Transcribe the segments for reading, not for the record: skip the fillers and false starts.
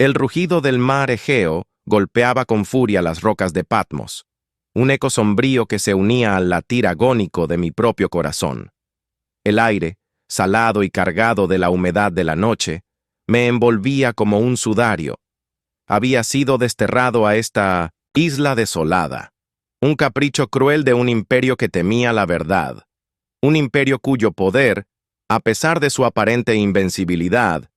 El rugido del mar Egeo golpeaba con furia las rocas de Patmos, un eco sombrío que se unía al latir agónico de mi propio corazón. El aire, salado y cargado de la humedad de la noche, me envolvía como un sudario. Había sido desterrado a esta isla desolada, un capricho cruel de un imperio que temía la verdad, un imperio cuyo poder, a pesar de su aparente invencibilidad,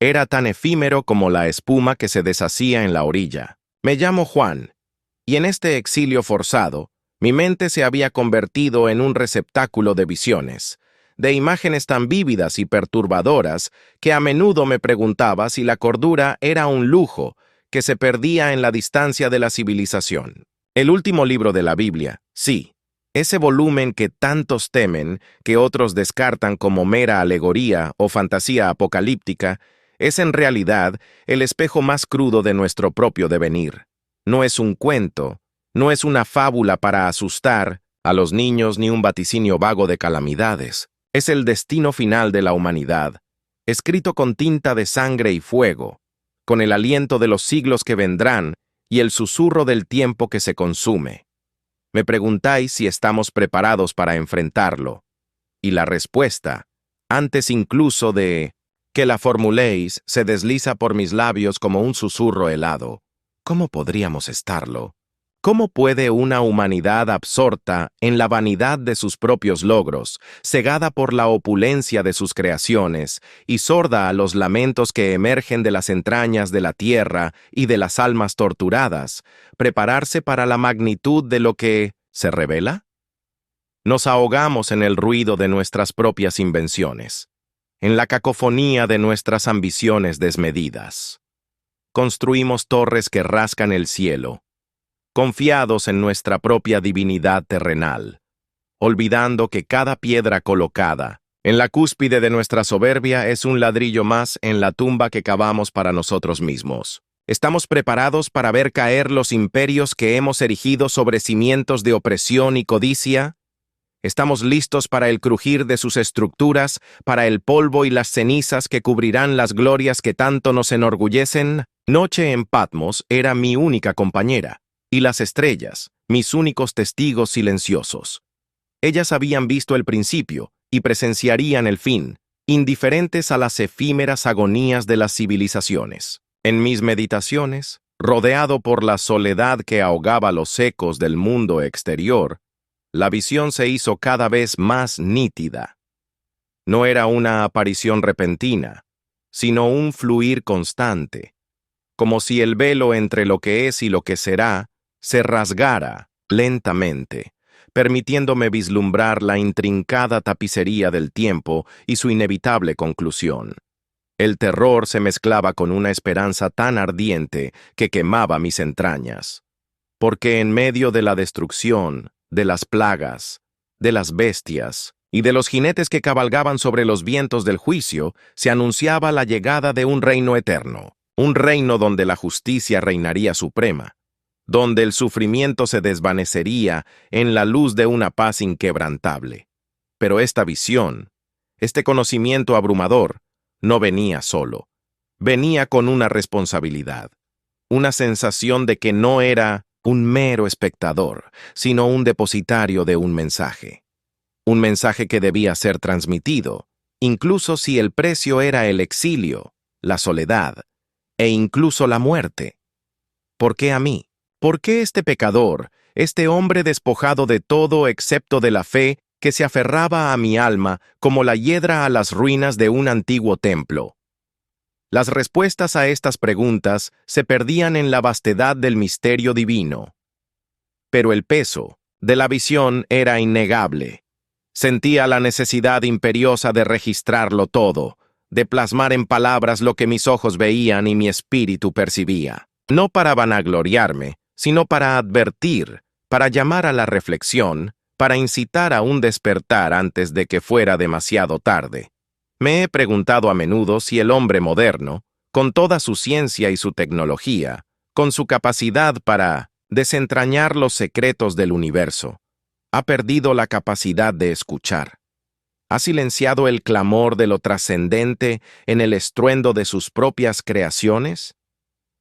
era tan efímero como la espuma que se deshacía en la orilla. Me llamo Juan, y en este exilio forzado, mi mente se había convertido en un receptáculo de visiones, de imágenes tan vívidas y perturbadoras que a menudo me preguntaba si la cordura era un lujo que se perdía en la distancia de la civilización. El último libro de la Biblia, sí, ese volumen que tantos temen, que otros descartan como mera alegoría o fantasía apocalíptica, es en realidad el espejo más crudo de nuestro propio devenir. No es un cuento, no es una fábula para asustar a los niños ni un vaticinio vago de calamidades. Es el destino final de la humanidad, escrito con tinta de sangre y fuego, con el aliento de los siglos que vendrán y el susurro del tiempo que se consume. Me preguntáis si estamos preparados para enfrentarlo, y la respuesta, antes incluso de que la formuléis, se desliza por mis labios como un susurro helado. ¿Cómo podríamos estarlo? ¿Cómo puede una humanidad absorta en la vanidad de sus propios logros, cegada por la opulencia de sus creaciones y sorda a los lamentos que emergen de las entrañas de la tierra y de las almas torturadas, prepararse para la magnitud de lo que se revela? Nos ahogamos en el ruido de nuestras propias invenciones, en la cacofonía de nuestras ambiciones desmedidas. Construimos torres que rascan el cielo, confiados en nuestra propia divinidad terrenal, olvidando que cada piedra colocada en la cúspide de nuestra soberbia es un ladrillo más en la tumba que cavamos para nosotros mismos. ¿Estamos preparados para ver caer los imperios que hemos erigido sobre cimientos de opresión y codicia? ¿Estamos listos para el crujir de sus estructuras, para el polvo y las cenizas que cubrirán las glorias que tanto nos enorgullecen? Noche en Patmos era mi única compañera, y las estrellas, mis únicos testigos silenciosos. Ellas habían visto el principio y presenciarían el fin, indiferentes a las efímeras agonías de las civilizaciones. En mis meditaciones, rodeado por la soledad que ahogaba los ecos del mundo exterior, la visión se hizo cada vez más nítida. No era una aparición repentina, sino un fluir constante, como si el velo entre lo que es y lo que será se rasgara lentamente, permitiéndome vislumbrar la intrincada tapicería del tiempo y su inevitable conclusión. El terror se mezclaba con una esperanza tan ardiente que quemaba mis entrañas, porque en medio de la destrucción, de las plagas, de las bestias y de los jinetes que cabalgaban sobre los vientos del juicio, se anunciaba la llegada de un reino eterno, un reino donde la justicia reinaría suprema, donde el sufrimiento se desvanecería en la luz de una paz inquebrantable. Pero esta visión, este conocimiento abrumador, no venía solo. Venía con una responsabilidad, una sensación de que no era un mero espectador, sino un depositario de un mensaje que debía ser transmitido, incluso si el precio era el exilio, la soledad e incluso la muerte. ¿Por qué a mí? ¿Por qué este pecador, este hombre despojado de todo excepto de la fe que se aferraba a mi alma como la hiedra a las ruinas de un antiguo templo? Las respuestas a estas preguntas se perdían en la vastedad del misterio divino. Pero el peso de la visión era innegable. Sentía la necesidad imperiosa de registrarlo todo, de plasmar en palabras lo que mis ojos veían y mi espíritu percibía. No para vanagloriarme, sino para advertir, para llamar a la reflexión, para incitar a un despertar antes de que fuera demasiado tarde. Me he preguntado a menudo si el hombre moderno, con toda su ciencia y su tecnología, con su capacidad para desentrañar los secretos del universo, ha perdido la capacidad de escuchar. ¿Ha silenciado el clamor de lo trascendente en el estruendo de sus propias creaciones?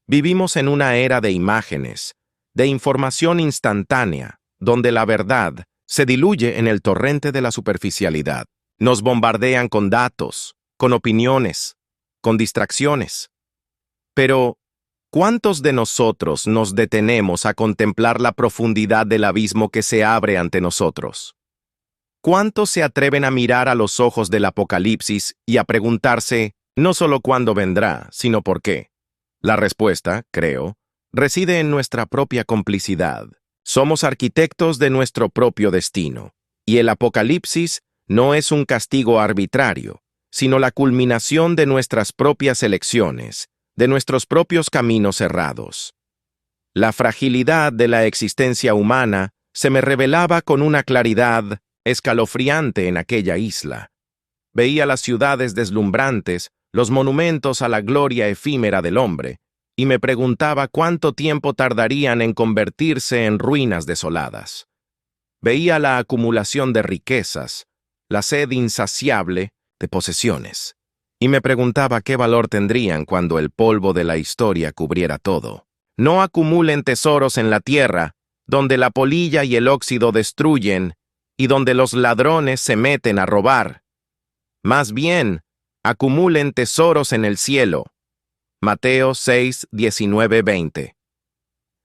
Vivimos en una era de imágenes, de información instantánea, donde la verdad se diluye en el torrente de la superficialidad. Nos bombardean con datos, con opiniones, con distracciones. Pero, ¿cuántos de nosotros nos detenemos a contemplar la profundidad del abismo que se abre ante nosotros? ¿Cuántos se atreven a mirar a los ojos del Apocalipsis y a preguntarse no solo cuándo vendrá, sino por qué? La respuesta, creo, reside en nuestra propia complicidad. Somos arquitectos de nuestro propio destino, y el Apocalipsis no es un castigo arbitrario, sino la culminación de nuestras propias elecciones, de nuestros propios caminos errados. La fragilidad de la existencia humana se me revelaba con una claridad escalofriante en aquella isla. Veía las ciudades deslumbrantes, los monumentos a la gloria efímera del hombre, y me preguntaba cuánto tiempo tardarían en convertirse en ruinas desoladas. Veía la acumulación de riquezas, la sed insaciable de posesiones, y me preguntaba qué valor tendrían cuando el polvo de la historia cubriera todo. No acumulen tesoros en la tierra, donde la polilla y el óxido destruyen, y donde los ladrones se meten a robar. Más bien, acumulen tesoros en el cielo. Mateo 6, 19, 20.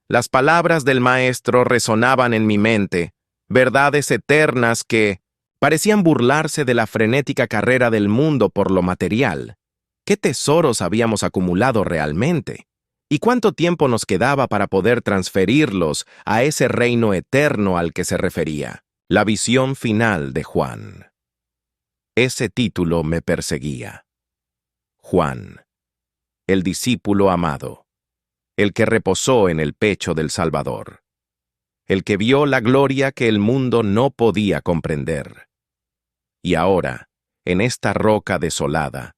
Las palabras del Maestro resonaban en mi mente, verdades eternas que parecían burlarse de la frenética carrera del mundo por lo material. ¿Qué tesoros habíamos acumulado realmente? ¿Y cuánto tiempo nos quedaba para poder transferirlos a ese reino eterno al que se refería? La visión final de Juan. Ese título me perseguía. Juan, el discípulo amado, el que reposó en el pecho del Salvador, el que vio la gloria que el mundo no podía comprender. Y ahora, en esta roca desolada,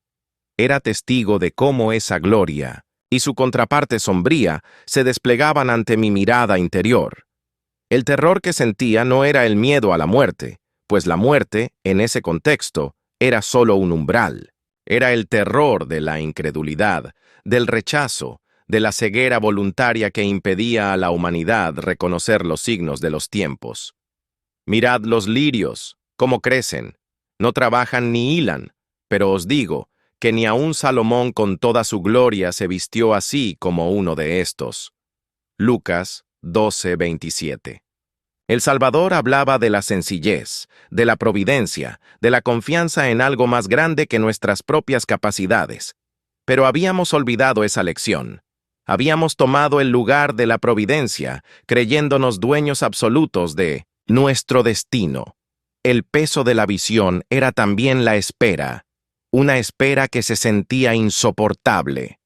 era testigo de cómo esa gloria y su contraparte sombría se desplegaban ante mi mirada interior. El terror que sentía no era el miedo a la muerte, pues la muerte, en ese contexto, era solo un umbral. Era el terror de la incredulidad, del rechazo, de la ceguera voluntaria que impedía a la humanidad reconocer los signos de los tiempos. Mirad los lirios, cómo crecen. No trabajan ni hilan, pero os digo que ni aun Salomón con toda su gloria se vistió así como uno de estos. Lucas 12:27. El Salvador hablaba de la sencillez, de la providencia, de la confianza en algo más grande que nuestras propias capacidades. Pero habíamos olvidado esa lección. Habíamos tomado el lugar de la providencia, creyéndonos dueños absolutos de nuestro destino. El peso de la visión era también la espera, una espera que se sentía insoportable.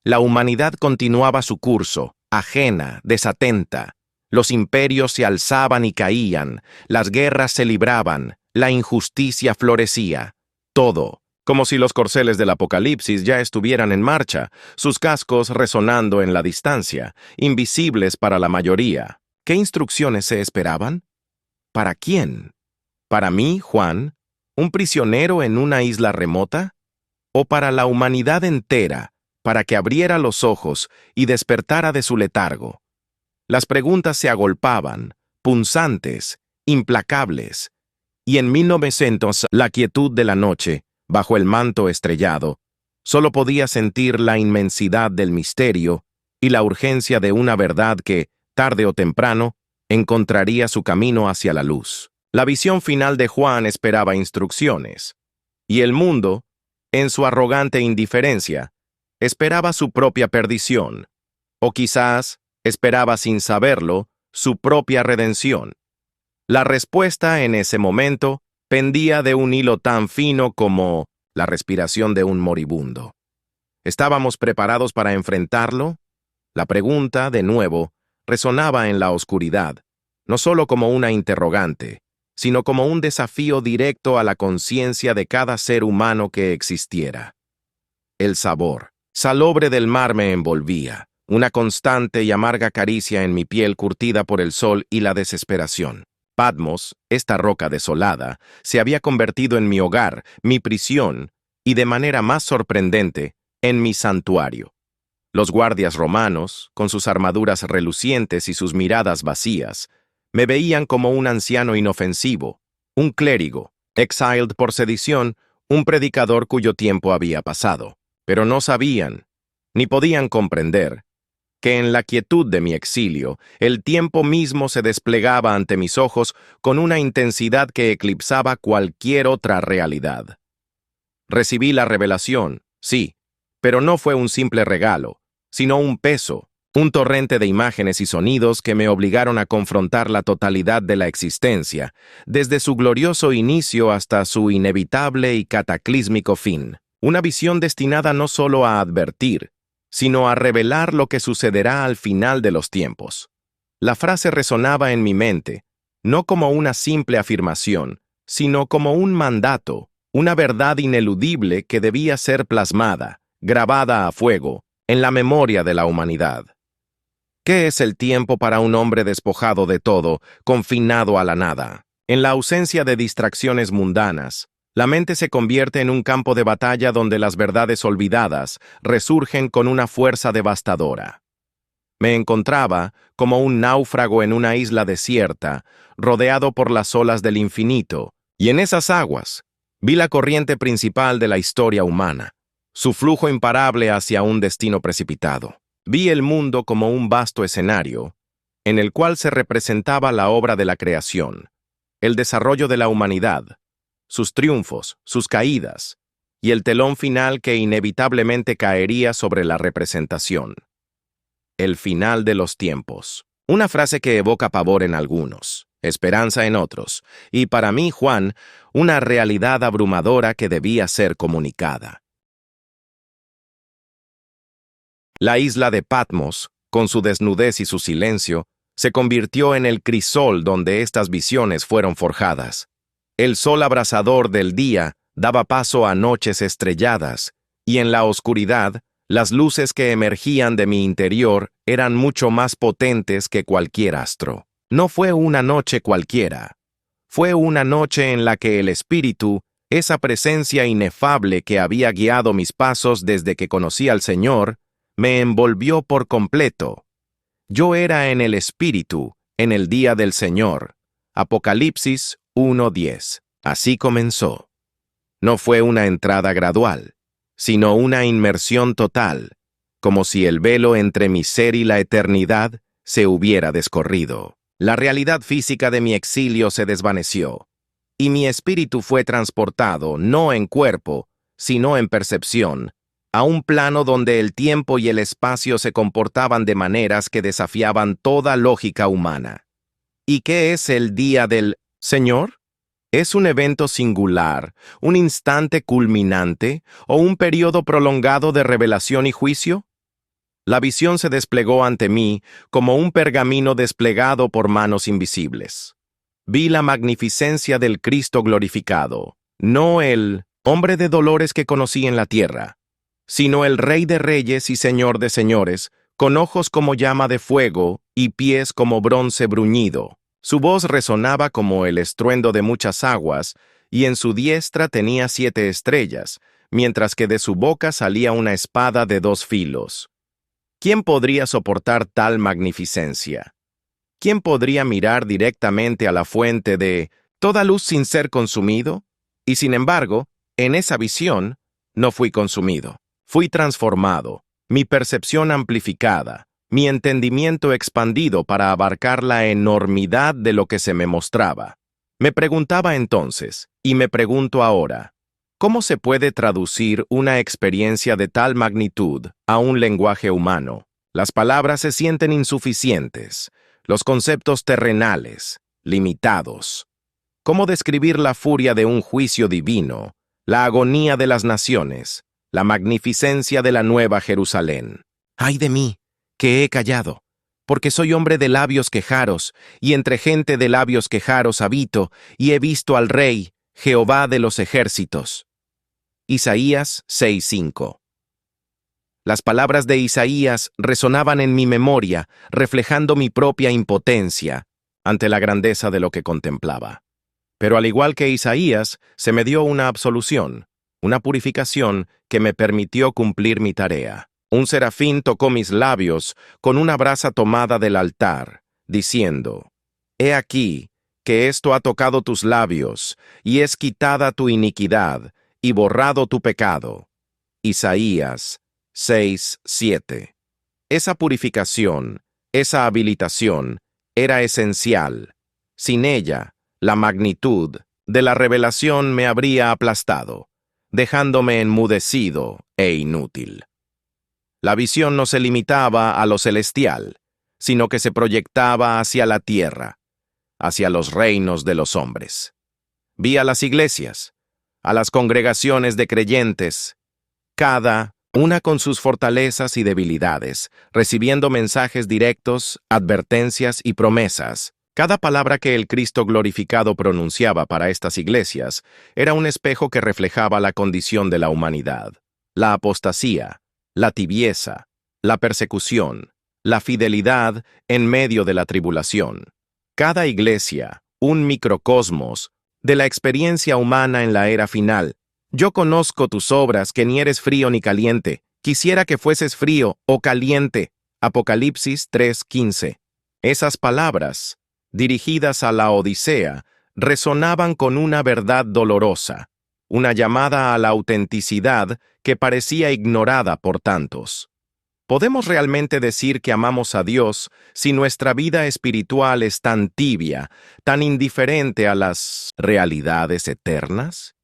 La humanidad continuaba su curso, ajena, desatenta. Los imperios se alzaban y caían, las guerras se libraban, la injusticia florecía. Todo, como si los corceles del Apocalipsis ya estuvieran en marcha, sus cascos resonando en la distancia, invisibles para la mayoría. ¿Qué instrucciones se esperaban? ¿Para quién? ¿Para mí, Juan, un prisionero en una isla remota? ¿O para la humanidad entera, para que abriera los ojos y despertara de su letargo? Las preguntas se agolpaban, punzantes, implacables, y en 1900, la quietud de la noche, bajo el manto estrellado, solo podía sentir la inmensidad del misterio y la urgencia de una verdad que, tarde o temprano, encontraría su camino hacia la luz. La visión final de Juan esperaba instrucciones, y el mundo, en su arrogante indiferencia, esperaba su propia perdición, o quizás esperaba sin saberlo su propia redención. La respuesta en ese momento pendía de un hilo tan fino como la respiración de un moribundo. ¿Estábamos preparados para enfrentarlo? La pregunta, de nuevo, resonaba en la oscuridad, no solo como una interrogante, sino como un desafío directo a la conciencia de cada ser humano que existiera. El sabor salobre del mar me envolvía, una constante y amarga caricia en mi piel curtida por el sol y la desesperación. Patmos, esta roca desolada, se había convertido en mi hogar, mi prisión, y de manera más sorprendente, en mi santuario. Los guardias romanos, con sus armaduras relucientes y sus miradas vacías, me veían como un anciano inofensivo, un clérigo, exiled por sedición, un predicador cuyo tiempo había pasado. Pero no sabían, ni podían comprender, que en la quietud de mi exilio, el tiempo mismo se desplegaba ante mis ojos con una intensidad que eclipsaba cualquier otra realidad. Recibí la revelación, sí, pero no fue un simple regalo, sino un peso, un torrente de imágenes y sonidos que me obligaron a confrontar la totalidad de la existencia, desde su glorioso inicio hasta su inevitable y cataclísmico fin. Una visión destinada no solo a advertir, sino a revelar lo que sucederá al final de los tiempos. La frase resonaba en mi mente, no como una simple afirmación, sino como un mandato, una verdad ineludible que debía ser plasmada, grabada a fuego, en la memoria de la humanidad. ¿Qué es el tiempo para un hombre despojado de todo, confinado a la nada? En la ausencia de distracciones mundanas, la mente se convierte en un campo de batalla donde las verdades olvidadas resurgen con una fuerza devastadora. Me encontraba como un náufrago en una isla desierta, rodeado por las olas del infinito, y en esas aguas vi la corriente principal de la historia humana, su flujo imparable hacia un destino precipitado. Vi el mundo como un vasto escenario, en el cual se representaba la obra de la creación, el desarrollo de la humanidad, sus triunfos, sus caídas, y el telón final que inevitablemente caería sobre la representación. El final de los tiempos. Una frase que evoca pavor en algunos, esperanza en otros, y para mí, Juan, una realidad abrumadora que debía ser comunicada. La isla de Patmos, con su desnudez y su silencio, se convirtió en el crisol donde estas visiones fueron forjadas. El sol abrasador del día daba paso a noches estrelladas, y en la oscuridad, las luces que emergían de mi interior eran mucho más potentes que cualquier astro. No fue una noche cualquiera. Fue una noche en la que el espíritu, esa presencia inefable que había guiado mis pasos desde que conocí al Señor, me envolvió por completo. Yo era en el espíritu, en el día del Señor. Apocalipsis 1:10. Así comenzó. No fue una entrada gradual, sino una inmersión total, como si el velo entre mi ser y la eternidad se hubiera descorrido. La realidad física de mi exilio se desvaneció, y mi espíritu fue transportado, no en cuerpo, sino en percepción, a un plano donde el tiempo y el espacio se comportaban de maneras que desafiaban toda lógica humana. ¿Y qué es el día del Señor? ¿Es un evento singular, un instante culminante o un periodo prolongado de revelación y juicio? La visión se desplegó ante mí como un pergamino desplegado por manos invisibles. Vi la magnificencia del Cristo glorificado, no el hombre de dolores que conocí en la tierra, sino el Rey de reyes y Señor de señores, con ojos como llama de fuego y pies como bronce bruñido. Su voz resonaba como el estruendo de muchas aguas, y en su diestra tenía 7 estrellas, mientras que de su boca salía una espada de 2 filos. ¿Quién podría soportar tal magnificencia? ¿Quién podría mirar directamente a la fuente de toda luz sin ser consumido? Y sin embargo, en esa visión, no fui consumido. Fui transformado, mi percepción amplificada, mi entendimiento expandido para abarcar la enormidad de lo que se me mostraba. Me preguntaba entonces, y me pregunto ahora, ¿cómo se puede traducir una experiencia de tal magnitud a un lenguaje humano? Las palabras se sienten insuficientes, los conceptos terrenales, limitados. ¿Cómo describir la furia de un juicio divino, la agonía de las naciones, la magnificencia de la nueva Jerusalén? ¡Ay de mí, que he callado! Porque soy hombre de labios quejaros, y entre gente de labios quejaros habito, y he visto al Rey, Jehová de los ejércitos. Isaías 6:5. Las palabras de Isaías resonaban en mi memoria, reflejando mi propia impotencia ante la grandeza de lo que contemplaba. Pero al igual que Isaías, se me dio una absolución, una purificación que me permitió cumplir mi tarea. Un serafín tocó mis labios con una brasa tomada del altar, diciendo, «He aquí, que esto ha tocado tus labios, y es quitada tu iniquidad, y borrado tu pecado». Isaías 6:7. Esa purificación, esa habilitación, era esencial. Sin ella, la magnitud de la revelación me habría aplastado, dejándome enmudecido e inútil. La visión no se limitaba a lo celestial, sino que se proyectaba hacia la tierra, hacia los reinos de los hombres. Vi a las iglesias, a las congregaciones de creyentes, cada una con sus fortalezas y debilidades, recibiendo mensajes directos, advertencias y promesas. Cada palabra que el Cristo glorificado pronunciaba para estas iglesias era un espejo que reflejaba la condición de la humanidad, la apostasía, la tibieza, la persecución, la fidelidad en medio de la tribulación. Cada iglesia, un microcosmos de la experiencia humana en la era final. Yo conozco tus obras, que ni eres frío ni caliente. Quisiera que fueses frío o caliente. Apocalipsis 3:15. Esas palabras, dirigidas a la Odisea, resonaban con una verdad dolorosa, una llamada a la autenticidad que parecía ignorada por tantos. ¿Podemos realmente decir que amamos a Dios si nuestra vida espiritual es tan tibia, tan indiferente a las realidades eternas?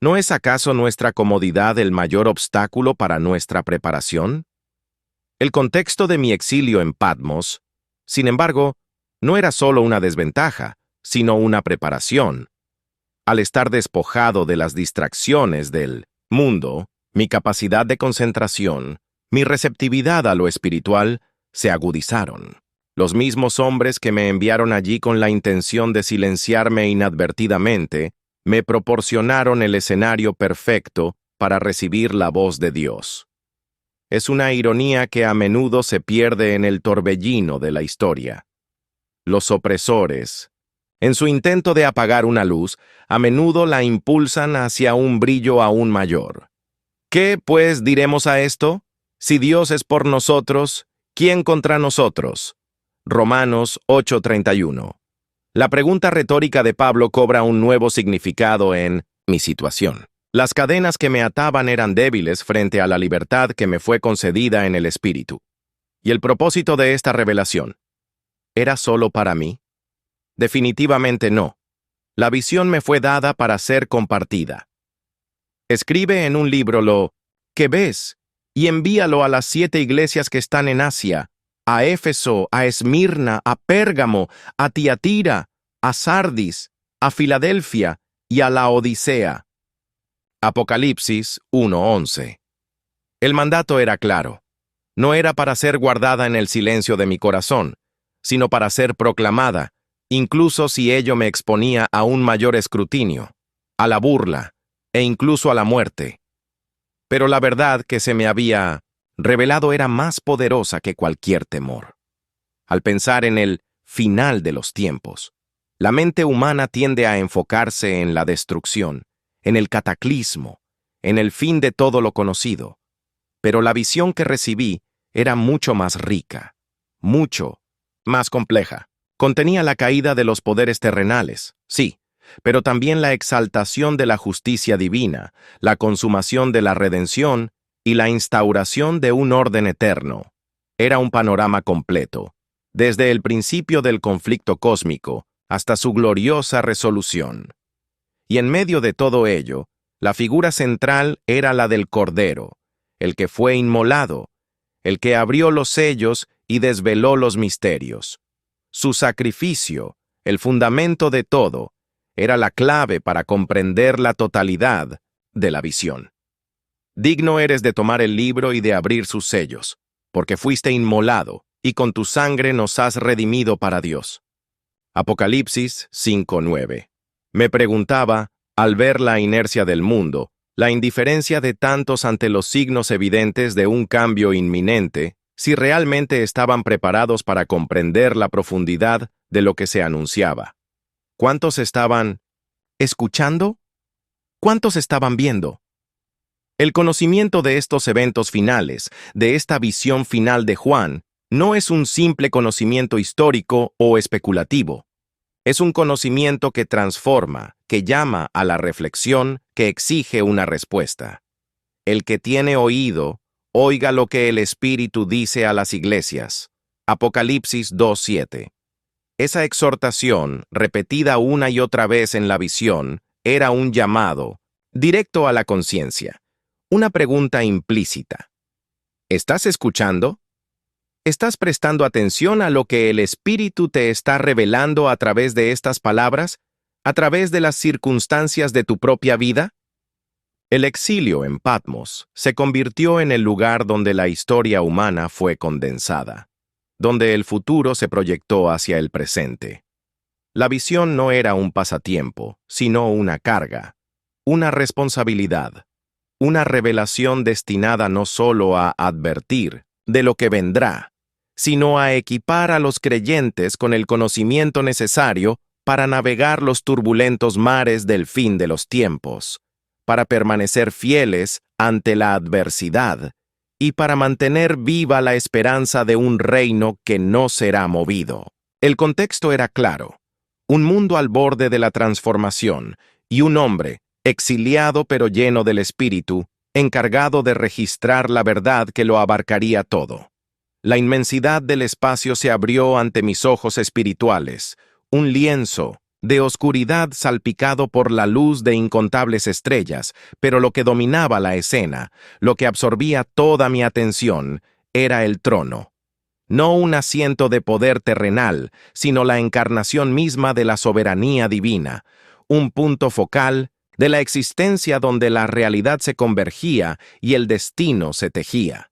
¿No es acaso nuestra comodidad el mayor obstáculo para nuestra preparación? El contexto de mi exilio en Patmos, sin embargo, no era solo una desventaja, sino una preparación. Al estar despojado de las distracciones del mundo, mi capacidad de concentración, mi receptividad a lo espiritual, se agudizaron. Los mismos hombres que me enviaron allí con la intención de silenciarme inadvertidamente, me proporcionaron el escenario perfecto para recibir la voz de Dios. Es una ironía que a menudo se pierde en el torbellino de la historia. Los opresores, en su intento de apagar una luz, a menudo la impulsan hacia un brillo aún mayor. ¿Qué, pues, diremos a esto? Si Dios es por nosotros, ¿quién contra nosotros? Romanos 8:31. La pregunta retórica de Pablo cobra un nuevo significado en mi situación. Las cadenas que me ataban eran débiles frente a la libertad que me fue concedida en el Espíritu. ¿Y el propósito de esta revelación? ¿Era solo para mí? Definitivamente no. La visión me fue dada para ser compartida. Escribe en un libro lo que ves y envíalo a las 7 iglesias que están en Asia, a Éfeso, a Esmirna, a Pérgamo, a Tiatira, a Sardis, a Filadelfia y a la Odisea. Apocalipsis 1:11. El mandato era claro. No era para ser guardada en el silencio de mi corazón, sino para ser proclamada, incluso si ello me exponía a un mayor escrutinio, a la burla e incluso a la muerte. Pero la verdad que se me había revelado era más poderosa que cualquier temor. Al pensar en el final de los tiempos, la mente humana tiende a enfocarse en la destrucción, en el cataclismo, en el fin de todo lo conocido. Pero la visión que recibí era mucho más rica, mucho más compleja. Contenía la caída de los poderes terrenales, sí, pero también la exaltación de la justicia divina, la consumación de la redención y la instauración de un orden eterno. Era un panorama completo, desde el principio del conflicto cósmico hasta su gloriosa resolución. Y en medio de todo ello, la figura central era la del Cordero, el que fue inmolado, el que abrió los sellos y desveló los misterios. Su sacrificio, el fundamento de todo, era la clave para comprender la totalidad de la visión. Digno eres de tomar el libro y de abrir sus sellos, porque fuiste inmolado, y con tu sangre nos has redimido para Dios. Apocalipsis 5:9. Me preguntaba, al ver la inercia del mundo, la indiferencia de tantos ante los signos evidentes de un cambio inminente, si realmente estaban preparados para comprender la profundidad de lo que se anunciaba. ¿Cuántos estaban escuchando? ¿Cuántos estaban viendo? El conocimiento de estos eventos finales, de esta visión final de Juan, no es un simple conocimiento histórico o especulativo. Es un conocimiento que transforma, que llama a la reflexión, que exige una respuesta. El que tiene oído, oiga lo que el Espíritu dice a las iglesias. Apocalipsis 2:7. Esa exhortación, repetida una y otra vez en la visión, era un llamado, directo a la conciencia, una pregunta implícita. ¿Estás escuchando? ¿Estás prestando atención a lo que el Espíritu te está revelando a través de estas palabras, a través de las circunstancias de tu propia vida? El exilio en Patmos se convirtió en el lugar donde la historia humana fue condensada, donde el futuro se proyectó hacia el presente. La visión no era un pasatiempo, sino una carga, una responsabilidad, una revelación destinada no solo a advertir de lo que vendrá, sino a equipar a los creyentes con el conocimiento necesario para navegar los turbulentos mares del fin de los tiempos, para permanecer fieles ante la adversidad y para mantener viva la esperanza de un reino que no será movido. El contexto era claro: un mundo al borde de la transformación y un hombre, exiliado pero lleno del Espíritu, encargado de registrar la verdad que lo abarcaría todo. La inmensidad del espacio se abrió ante mis ojos espirituales, un lienzo de oscuridad salpicado por la luz de incontables estrellas, pero lo que dominaba la escena, lo que absorbía toda mi atención, era el trono. No un asiento de poder terrenal, sino la encarnación misma de la soberanía divina, un punto focal de la existencia donde la realidad se convergía y el destino se tejía.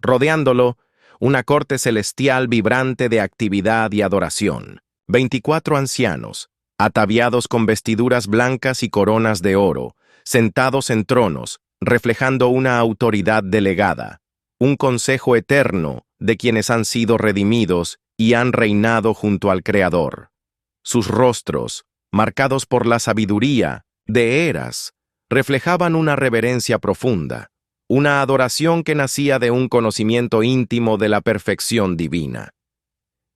Rodeándolo, una corte celestial vibrante de actividad y adoración. 24 ancianos, ataviados con vestiduras blancas y coronas de oro, sentados en tronos, reflejando una autoridad delegada, un consejo eterno de quienes han sido redimidos y han reinado junto al Creador. Sus rostros, marcados por la sabiduría de eras, reflejaban una reverencia profunda, una adoración que nacía de un conocimiento íntimo de la perfección divina.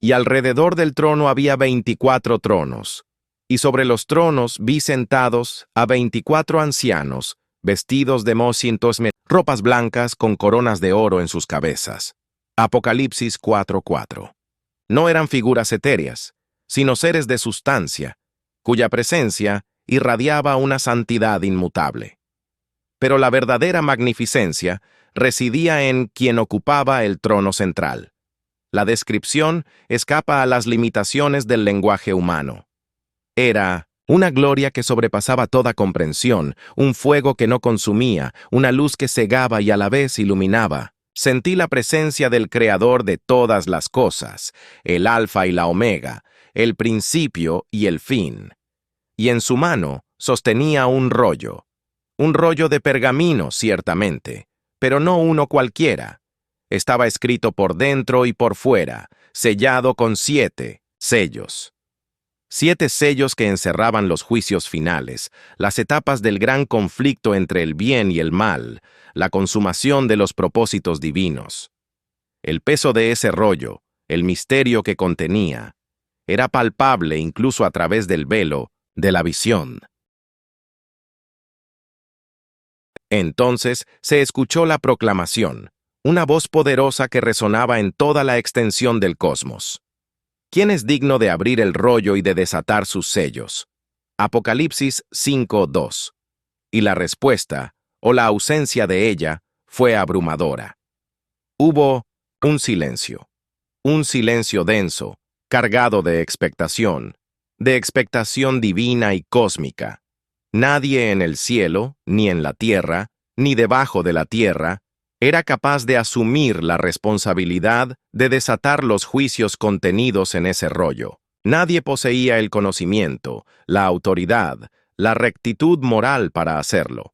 Y alrededor del trono había 24 tronos, y sobre los tronos vi sentados a 24 ancianos, vestidos de ropas blancas con coronas de oro en sus cabezas. Apocalipsis 4:4. No eran figuras etéreas, sino seres de sustancia, cuya presencia irradiaba una santidad inmutable. Pero la verdadera magnificencia residía en quien ocupaba el trono central. La descripción escapa a las limitaciones del lenguaje humano. Era una gloria que sobrepasaba toda comprensión, un fuego que no consumía, una luz que cegaba y a la vez iluminaba. Sentí la presencia del Creador de todas las cosas, el Alfa y la Omega, el principio y el fin. Y en su mano sostenía un rollo de pergamino, ciertamente, pero no uno cualquiera. Estaba escrito por dentro y por fuera, sellado con 7 sellos. 7 sellos que encerraban los juicios finales, las etapas del gran conflicto entre el bien y el mal, la consumación de los propósitos divinos. El peso de ese rollo, el misterio que contenía, era palpable incluso a través del velo de la visión. Entonces se escuchó la proclamación, una voz poderosa que resonaba en toda la extensión del cosmos. ¿Quién es digno de abrir el rollo y de desatar sus sellos? Apocalipsis 5:2. Y la respuesta, o la ausencia de ella, fue abrumadora. Hubo un silencio denso, cargado de expectación divina y cósmica. Nadie en el cielo, ni en la tierra, ni debajo de la tierra, era capaz de asumir la responsabilidad de desatar los juicios contenidos en ese rollo. Nadie poseía el conocimiento, la autoridad, la rectitud moral para hacerlo.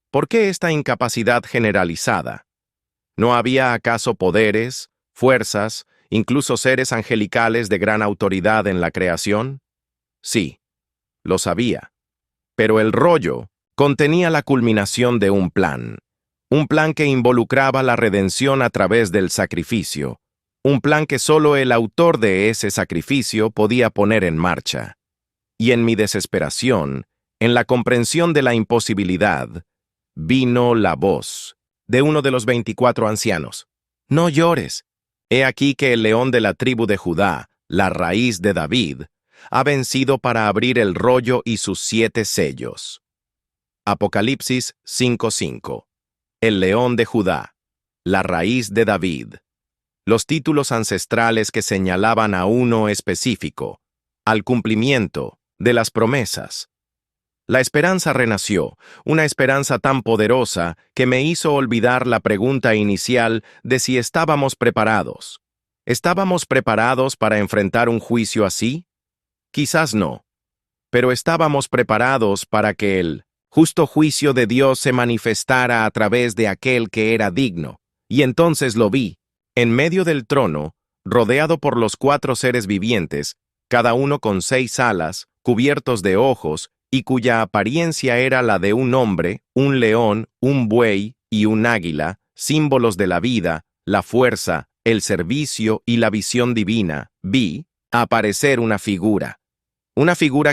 ¿Por qué esta incapacidad generalizada? ¿No había acaso poderes, fuerzas, incluso seres angelicales de gran autoridad en la creación? Sí, lo sabía. Pero el rollo Contenía la culminación de un plan que involucraba la redención a través del sacrificio, un plan que solo el autor de ese sacrificio podía poner en marcha. Y en mi desesperación, en la comprensión de la imposibilidad, vino la voz de uno de los 24 ancianos. No llores. He aquí que el león de la tribu de Judá, la raíz de David, ha vencido para abrir el rollo y sus 7 sellos. Apocalipsis 5:5. El león de Judá, la raíz de David. Los títulos ancestrales que señalaban a uno específico, al cumplimiento de las promesas. La esperanza renació, una esperanza tan poderosa que me hizo olvidar la pregunta inicial de si estábamos preparados. ¿Estábamos preparados para enfrentar un juicio así? Quizás no, pero estábamos preparados para que el justo juicio de Dios se manifestara a través de aquel que era digno. Y entonces lo vi, en medio del trono, rodeado por los 4 seres vivientes, cada uno con 6 alas, cubiertos de ojos, y cuya apariencia era la de un hombre, un león, un buey y un águila, símbolos de la vida, la fuerza, el servicio y la visión divina. Vi aparecer una figura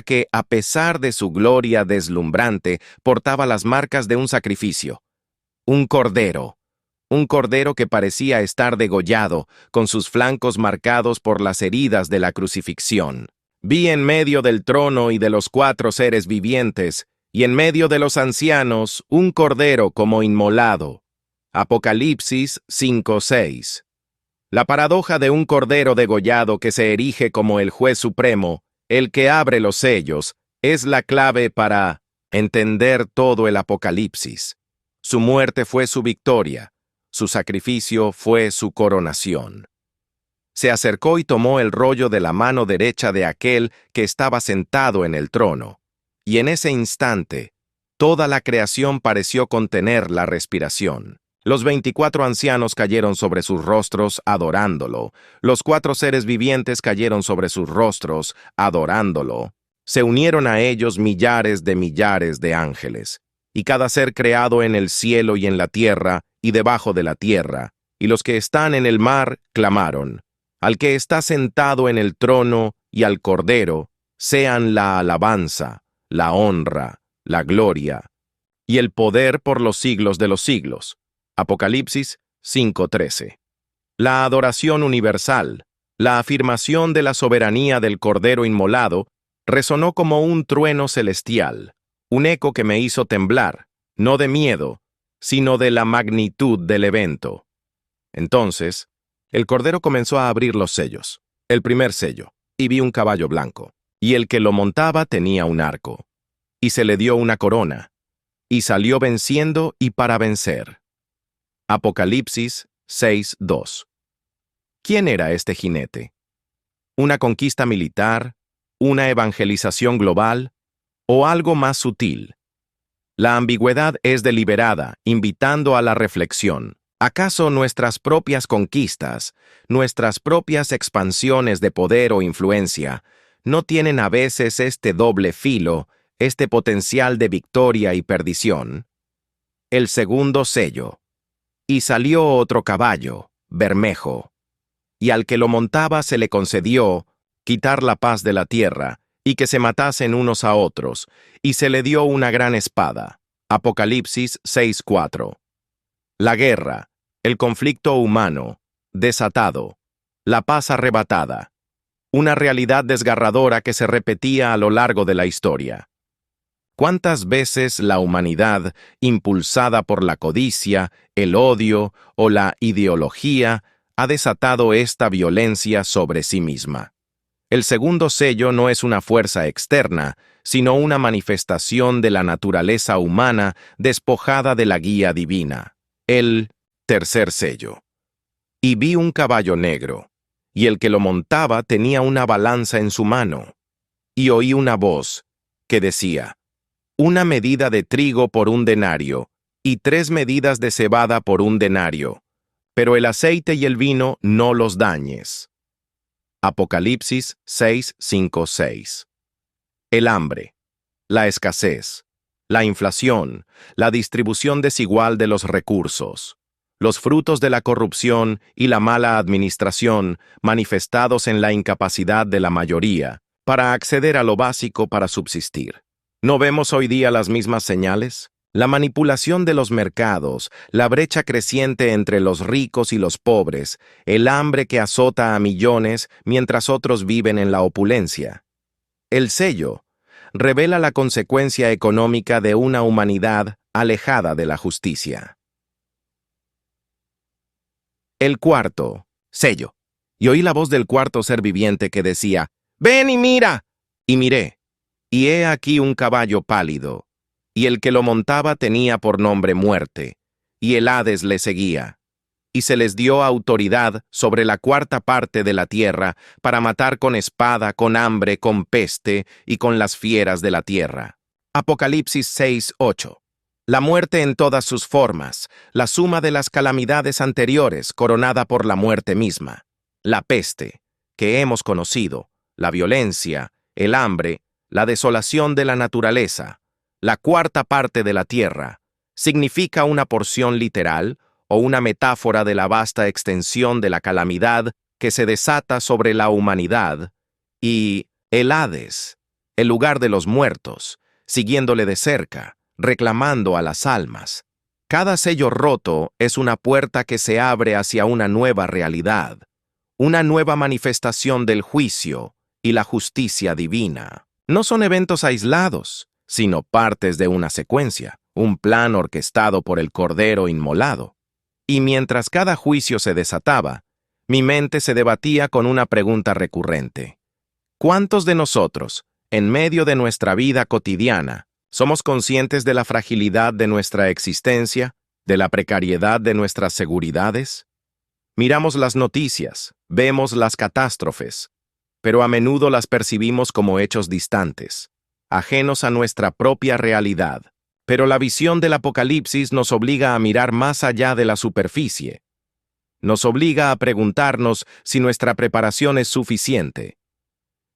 que, a pesar de su gloria deslumbrante, portaba las marcas de un sacrificio. Un cordero que parecía estar degollado, con sus flancos marcados por las heridas de la crucifixión. Vi en medio del trono y de los 4 seres vivientes, y en medio de los ancianos, un cordero como inmolado. Apocalipsis 5:6. La paradoja de un cordero degollado que se erige como el juez supremo, el que abre los sellos, es la clave para entender todo el Apocalipsis. Su muerte fue su victoria, su sacrificio fue su coronación. Se acercó y tomó el rollo de la mano derecha de aquel que estaba sentado en el trono, y en ese instante, toda la creación pareció contener la respiración. Los 24 ancianos cayeron sobre sus rostros adorándolo. Los 4 seres vivientes cayeron sobre sus rostros adorándolo. Se unieron a ellos millares de ángeles, y cada ser creado en el cielo y en la tierra y debajo de la tierra, y los que están en el mar clamaron: al que está sentado en el trono y al Cordero, sean la alabanza, la honra, la gloria y el poder por los siglos de los siglos. Apocalipsis 5:13. La adoración universal, la afirmación de la soberanía del Cordero inmolado, resonó como un trueno celestial, un eco que me hizo temblar, no de miedo, sino de la magnitud del evento. Entonces, el Cordero comenzó a abrir los sellos, el primer sello, y vi un caballo blanco, y el que lo montaba tenía un arco, y se le dio una corona, y salió venciendo y para vencer. Apocalipsis 6:2. ¿Quién era este jinete? ¿Una conquista militar? ¿Una evangelización global? ¿O algo más sutil? La ambigüedad es deliberada, invitando a la reflexión. ¿Acaso nuestras propias conquistas, nuestras propias expansiones de poder o influencia, no tienen a veces este doble filo, este potencial de victoria y perdición? El segundo sello. Y salió otro caballo, bermejo, y al que lo montaba se le concedió quitar la paz de la tierra, y que se matasen unos a otros, y se le dio una gran espada. Apocalipsis 6:4. La guerra, el conflicto humano, desatado, la paz arrebatada, una realidad desgarradora que se repetía a lo largo de la historia. ¿Cuántas veces la humanidad, impulsada por la codicia, el odio o la ideología, ha desatado esta violencia sobre sí misma? El segundo sello no es una fuerza externa, sino una manifestación de la naturaleza humana despojada de la guía divina. El tercer sello. Y vi un caballo negro, y el que lo montaba tenía una balanza en su mano. Y oí una voz que decía: una medida de trigo por 1 denario, y 3 medidas de cebada por 1 denario, pero el aceite y el vino no los dañes. Apocalipsis 6:5-6. El hambre, la escasez, la inflación, la distribución desigual de los recursos, los frutos de la corrupción y la mala administración manifestados en la incapacidad de la mayoría para acceder a lo básico para subsistir. ¿No vemos hoy día las mismas señales? La manipulación de los mercados, la brecha creciente entre los ricos y los pobres, el hambre que azota a millones mientras otros viven en la opulencia. El sello revela la consecuencia económica de una humanidad alejada de la justicia. El cuarto, sello. Y oí la voz del cuarto ser viviente que decía, «¡Ven y mira!» Y miré, y he aquí un caballo pálido, y el que lo montaba tenía por nombre Muerte, y el Hades le seguía. Y se les dio autoridad sobre la cuarta parte de la tierra para matar con espada, con hambre, con peste y con las fieras de la tierra. Apocalipsis 6:8. La muerte en todas sus formas, la suma de las calamidades anteriores coronada por la muerte misma. La peste, que hemos conocido, la violencia, el hambre, la desolación de la naturaleza, la cuarta parte de la tierra, significa una porción literal o una metáfora de la vasta extensión de la calamidad que se desata sobre la humanidad, y el Hades, el lugar de los muertos, siguiéndole de cerca, reclamando a las almas. Cada sello roto es una puerta que se abre hacia una nueva realidad, una nueva manifestación del juicio y la justicia divina. No son eventos aislados, sino partes de una secuencia, un plan orquestado por el Cordero Inmolado. Y mientras cada juicio se desataba, mi mente se debatía con una pregunta recurrente. ¿Cuántos de nosotros, en medio de nuestra vida cotidiana, somos conscientes de la fragilidad de nuestra existencia, de la precariedad de nuestras seguridades? Miramos las noticias, vemos las catástrofes, pero a menudo las percibimos como hechos distantes, ajenos a nuestra propia realidad. Pero la visión del Apocalipsis nos obliga a mirar más allá de la superficie. Nos obliga a preguntarnos si nuestra preparación es suficiente.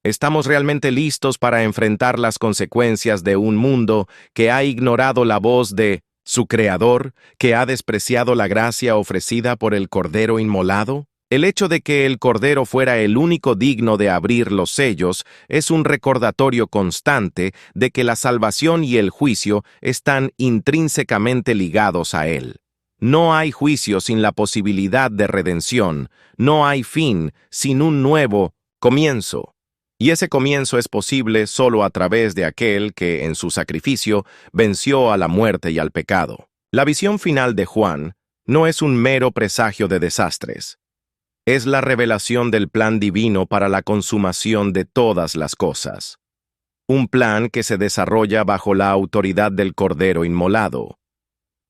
¿Estamos realmente listos para enfrentar las consecuencias de un mundo que ha ignorado la voz de su Creador, que ha despreciado la gracia ofrecida por el Cordero Inmolado? El hecho de que el Cordero fuera el único digno de abrir los sellos es un recordatorio constante de que la salvación y el juicio están intrínsecamente ligados a Él. No hay juicio sin la posibilidad de redención, no hay fin sin un nuevo comienzo. Y ese comienzo es posible solo a través de aquel que, en su sacrificio, venció a la muerte y al pecado. La visión final de Juan no es un mero presagio de desastres. Es la revelación del plan divino para la consumación de todas las cosas. Un plan que se desarrolla bajo la autoridad del Cordero Inmolado.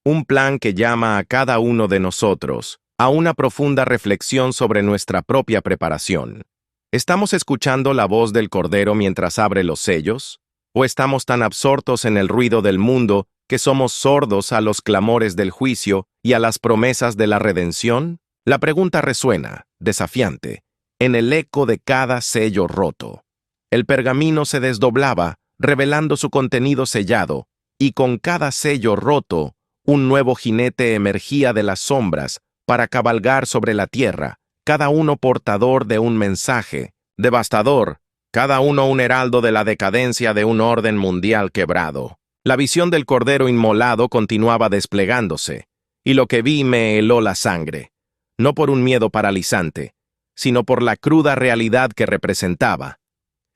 Un plan que llama a cada uno de nosotros a una profunda reflexión sobre nuestra propia preparación. ¿Estamos escuchando la voz del Cordero mientras abre los sellos? ¿O estamos tan absortos en el ruido del mundo que somos sordos a los clamores del juicio y a las promesas de la redención? La pregunta resuena, desafiante, en el eco de cada sello roto. El pergamino se desdoblaba, revelando su contenido sellado, y con cada sello roto, un nuevo jinete emergía de las sombras para cabalgar sobre la tierra, cada uno portador de un mensaje devastador, cada uno un heraldo de la decadencia de un orden mundial quebrado. La visión del Cordero Inmolado continuaba desplegándose, y lo que vi me heló la sangre. No por un miedo paralizante, sino por la cruda realidad que representaba.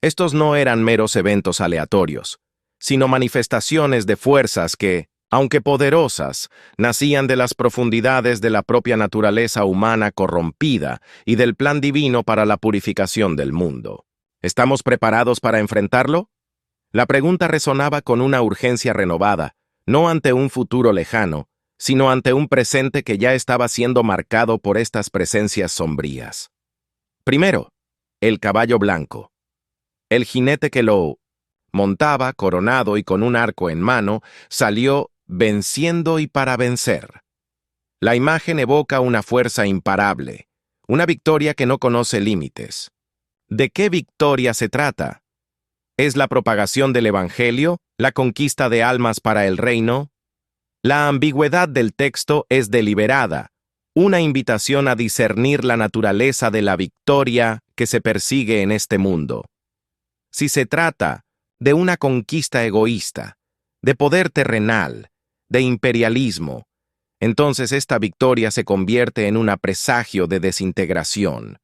Estos no eran meros eventos aleatorios, sino manifestaciones de fuerzas que, aunque poderosas, nacían de las profundidades de la propia naturaleza humana corrompida y del plan divino para la purificación del mundo. ¿Estamos preparados para enfrentarlo? La pregunta resonaba con una urgencia renovada, no ante un futuro lejano, sino ante un presente que ya estaba siendo marcado por estas presencias sombrías. Primero, el caballo blanco. El jinete que lo montaba, coronado y con un arco en mano, salió venciendo y para vencer. La imagen evoca una fuerza imparable, una victoria que no conoce límites. ¿De qué victoria se trata? ¿Es la propagación del Evangelio, la conquista de almas para el reino? La ambigüedad del texto es deliberada, una invitación a discernir la naturaleza de la victoria que se persigue en este mundo. Si se trata de una conquista egoísta, de poder terrenal, de imperialismo, entonces esta victoria se convierte en un presagio de desintegración,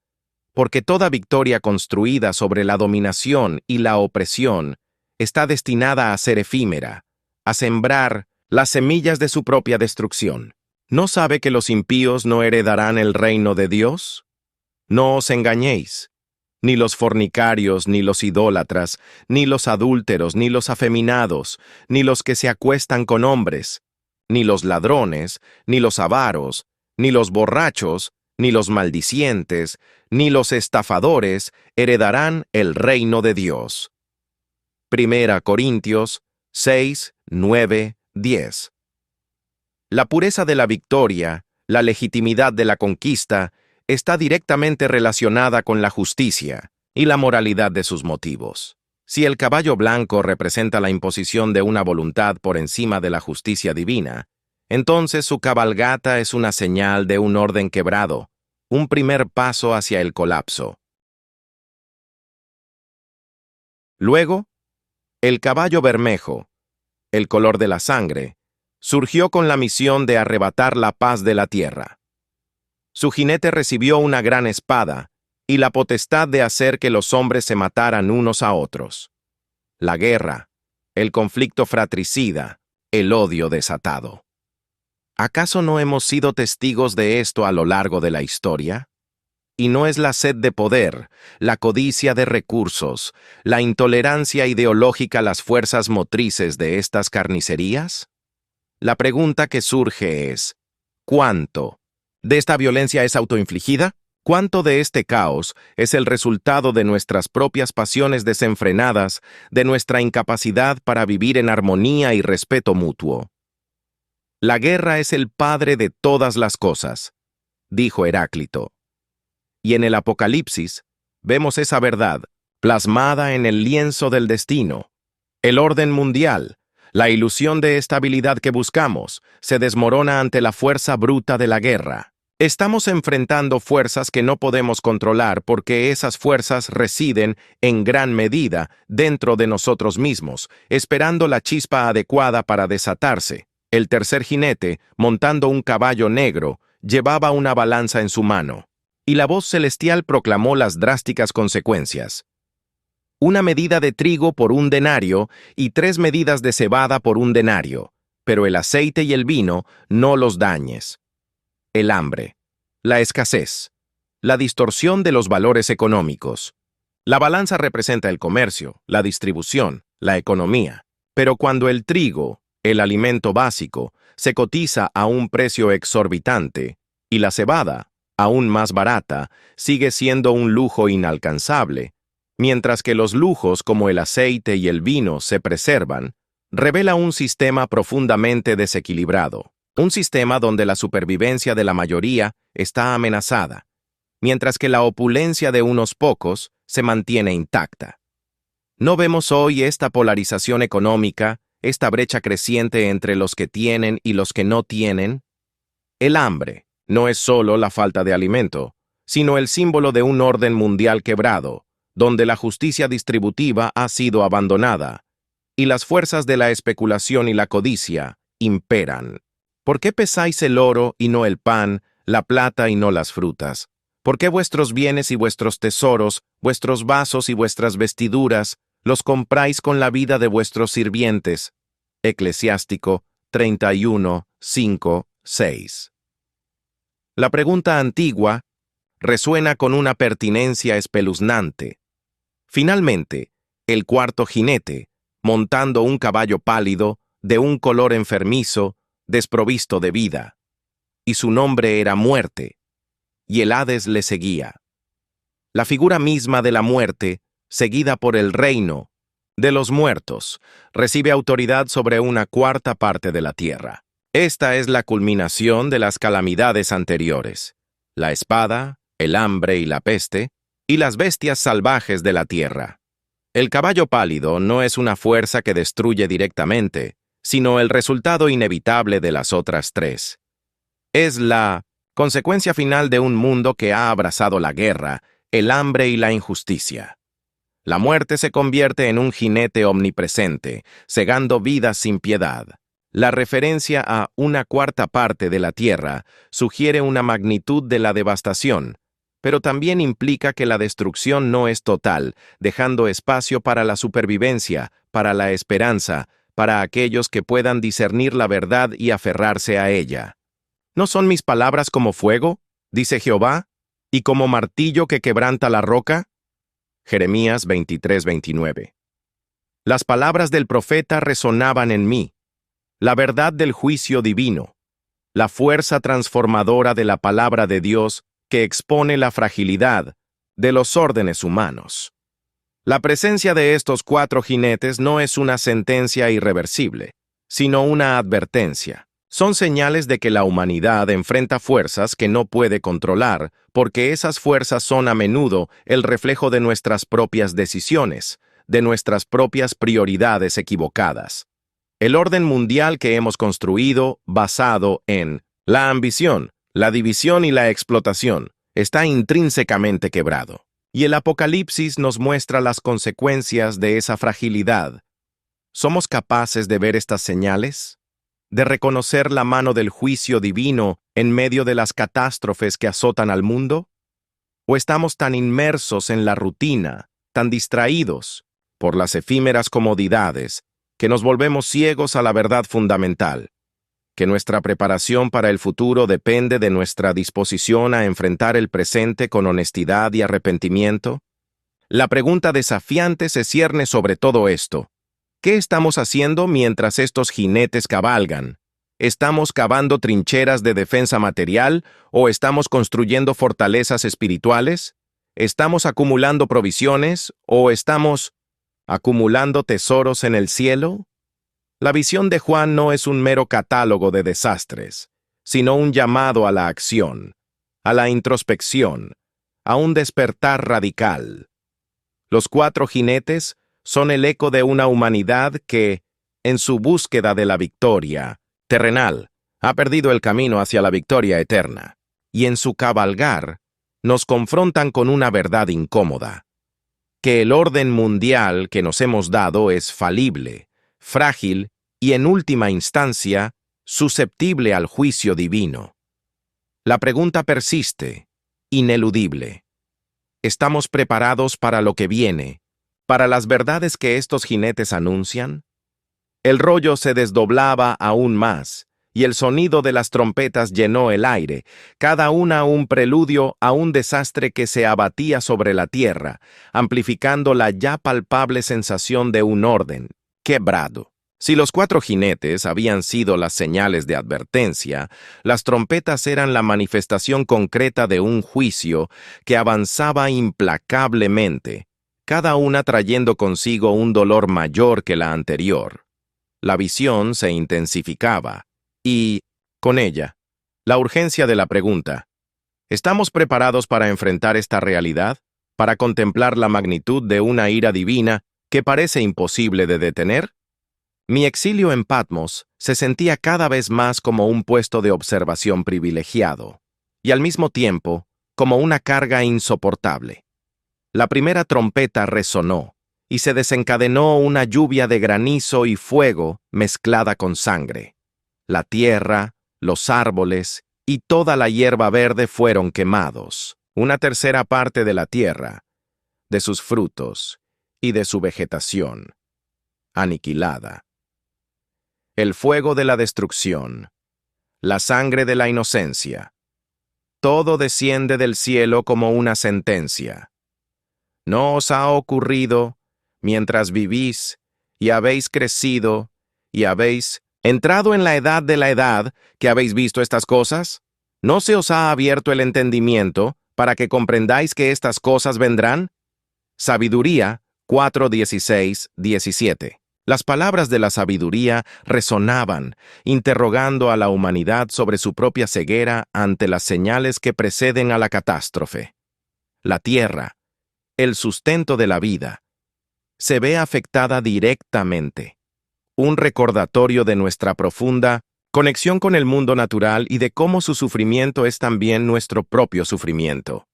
porque toda victoria construida sobre la dominación y la opresión está destinada a ser efímera, a sembrar las semillas de su propia destrucción. ¿No sabe que los impíos no heredarán el reino de Dios? No os engañéis. Ni los fornicarios, ni los idólatras, ni los adúlteros, ni los afeminados, ni los que se acuestan con hombres, ni los ladrones, ni los avaros, ni los borrachos, ni los maldicientes, ni los estafadores heredarán el reino de Dios. 1 Corintios 6, 9, 10. La pureza de la victoria, la legitimidad de la conquista, está directamente relacionada con la justicia y la moralidad de sus motivos. Si el caballo blanco representa la imposición de una voluntad por encima de la justicia divina, entonces su cabalgata es una señal de un orden quebrado, un primer paso hacia el colapso. Luego, el caballo bermejo, el color de la sangre, surgió con la misión de arrebatar la paz de la tierra. Su jinete recibió una gran espada y la potestad de hacer que los hombres se mataran unos a otros. La guerra, el conflicto fratricida, el odio desatado. ¿Acaso no hemos sido testigos de esto a lo largo de la historia? ¿Y no es la sed de poder, la codicia de recursos, la intolerancia ideológica las fuerzas motrices de estas carnicerías? La pregunta que surge es, ¿cuánto de esta violencia es autoinfligida? ¿Cuánto de este caos es el resultado de nuestras propias pasiones desenfrenadas, de nuestra incapacidad para vivir en armonía y respeto mutuo? La guerra es el padre de todas las cosas, dijo Heráclito. Y en el Apocalipsis vemos esa verdad plasmada en el lienzo del destino. El orden mundial, la ilusión de estabilidad que buscamos, se desmorona ante la fuerza bruta de la guerra. Estamos enfrentando fuerzas que no podemos controlar porque esas fuerzas residen, en gran medida, dentro de nosotros mismos, esperando la chispa adecuada para desatarse. El tercer jinete, montando un caballo negro, llevaba una balanza en su mano, y la voz celestial proclamó las drásticas consecuencias. 1 medida de trigo por 1 denario y 3 medidas de cebada por 1 denario, pero el aceite y el vino no los dañes. El hambre, la escasez, la distorsión de los valores económicos. La balanza representa el comercio, la distribución, la economía. Pero cuando el trigo, el alimento básico, se cotiza a un precio exorbitante y la cebada, aún más barata, sigue siendo un lujo inalcanzable, mientras que los lujos como el aceite y el vino se preservan, revela un sistema profundamente desequilibrado. Un sistema donde la supervivencia de la mayoría está amenazada, mientras que la opulencia de unos pocos se mantiene intacta. ¿No vemos hoy esta polarización económica, esta brecha creciente entre los que tienen y los que no tienen? El hambre no es solo la falta de alimento, sino el símbolo de un orden mundial quebrado, donde la justicia distributiva ha sido abandonada, y las fuerzas de la especulación y la codicia imperan. ¿Por qué pesáis el oro y no el pan, la plata y no las frutas? ¿Por qué vuestros bienes y vuestros tesoros, vuestros vasos y vuestras vestiduras, los compráis con la vida de vuestros sirvientes? Eclesiástico 31, 5, 6. La pregunta antigua resuena con una pertinencia espeluznante. Finalmente, el cuarto jinete, montando un caballo pálido, de un color enfermizo, desprovisto de vida, y su nombre era Muerte, y el Hades le seguía. La figura misma de la muerte, seguida por el reino de los muertos, recibe autoridad sobre una cuarta parte de la tierra. Esta es la culminación de las calamidades anteriores: la espada, el hambre y la peste, y las bestias salvajes de la tierra. El caballo pálido no es una fuerza que destruye directamente, sino el resultado inevitable de las otras tres. Es la consecuencia final de un mundo que ha abrazado la guerra, el hambre y la injusticia. La muerte se convierte en un jinete omnipresente, cegando vidas sin piedad. La referencia a una cuarta parte de la tierra sugiere una magnitud de la devastación, pero también implica que la destrucción no es total, dejando espacio para la supervivencia, para la esperanza, para aquellos que puedan discernir la verdad y aferrarse a ella. ¿No son mis palabras como fuego, dice Jehová, y como martillo que quebranta la roca? Jeremías 23:29. Las palabras del profeta resonaban en mí, la verdad del juicio divino, la fuerza transformadora de la palabra de Dios que expone la fragilidad de los órdenes humanos. La presencia de estos cuatro jinetes no es una sentencia irreversible, sino una advertencia. Son señales de que la humanidad enfrenta fuerzas que no puede controlar, porque esas fuerzas son a menudo el reflejo de nuestras propias decisiones, de nuestras propias prioridades equivocadas. El orden mundial que hemos construido, basado en la ambición, la división y la explotación, está intrínsecamente quebrado. Y el Apocalipsis nos muestra las consecuencias de esa fragilidad. ¿Somos capaces de ver estas señales? ¿De reconocer la mano del juicio divino en medio de las catástrofes que azotan al mundo? ¿O estamos tan inmersos en la rutina, tan distraídos por las efímeras comodidades, que nos volvemos ciegos a la verdad fundamental? ¿Que nuestra preparación para el futuro depende de nuestra disposición a enfrentar el presente con honestidad y arrepentimiento? La pregunta desafiante se cierne sobre todo esto. ¿Qué estamos haciendo mientras estos jinetes cabalgan? ¿Estamos cavando trincheras de defensa material o estamos construyendo fortalezas espirituales? ¿Estamos acumulando provisiones o estamos acumulando tesoros en el cielo? La visión de Juan no es un mero catálogo de desastres, sino un llamado a la acción, a la introspección, a un despertar radical. Los cuatro jinetes son el eco de una humanidad que, en su búsqueda de la victoria terrenal, ha perdido el camino hacia la victoria eterna, y en su cabalgar nos confrontan con una verdad incómoda, que el orden mundial que nos hemos dado es falible, frágil y, en última instancia, susceptible al juicio divino. La pregunta persiste, ineludible. ¿Estamos preparados para lo que viene, para las verdades que estos jinetes anuncian? El rollo se desdoblaba aún más, y el sonido de las trompetas llenó el aire, cada una un preludio a un desastre que se abatía sobre la tierra, amplificando la ya palpable sensación de un orden quebrado. Si los cuatro jinetes habían sido las señales de advertencia, las trompetas eran la manifestación concreta de un juicio que avanzaba implacablemente, cada una trayendo consigo un dolor mayor que la anterior. La visión se intensificaba, y, con ella, la urgencia de la pregunta: ¿estamos preparados para enfrentar esta realidad? ¿Para contemplar la magnitud de una ira divina que parece imposible de detener? Mi exilio en Patmos se sentía cada vez más como un puesto de observación privilegiado, y al mismo tiempo como una carga insoportable. La primera trompeta resonó, y se desencadenó una lluvia de granizo y fuego mezclada con sangre. La tierra, los árboles y toda la hierba verde fueron quemados, una tercera parte de la tierra, de sus frutos y de su vegetación, aniquilada. El fuego de la destrucción, la sangre de la inocencia, todo desciende del cielo como una sentencia. ¿No os ha ocurrido, mientras vivís y habéis crecido y habéis entrado en la edad de la edad, que habéis visto estas cosas? ¿No se os ha abierto el entendimiento para que comprendáis que estas cosas vendrán? Sabiduría 4:16-17. Las palabras de la sabiduría resonaban, interrogando a la humanidad sobre su propia ceguera ante las señales que preceden a la catástrofe. La tierra, el sustento de la vida, se ve afectada directamente. Un recordatorio de nuestra profunda conexión con el mundo natural y de cómo su sufrimiento es también nuestro propio sufrimiento.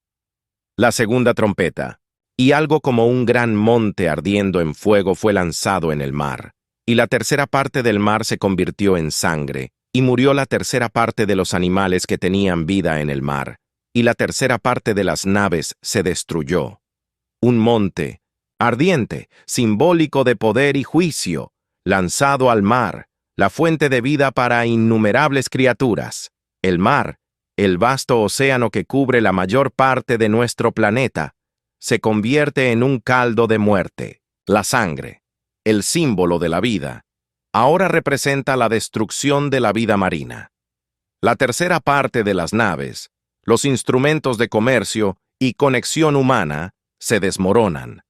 La segunda trompeta. Y algo como un gran monte ardiendo en fuego fue lanzado en el mar, y la tercera parte del mar se convirtió en sangre, y murió la tercera parte de los animales que tenían vida en el mar, y la tercera parte de las naves se destruyó. Un monte, ardiente, simbólico de poder y juicio, lanzado al mar, la fuente de vida para innumerables criaturas. El mar, el vasto océano que cubre la mayor parte de nuestro planeta, se convierte en un caldo de muerte. La sangre, el símbolo de la vida, ahora representa la destrucción de la vida marina. La tercera parte de las naves, los instrumentos de comercio y conexión humana, se desmoronan.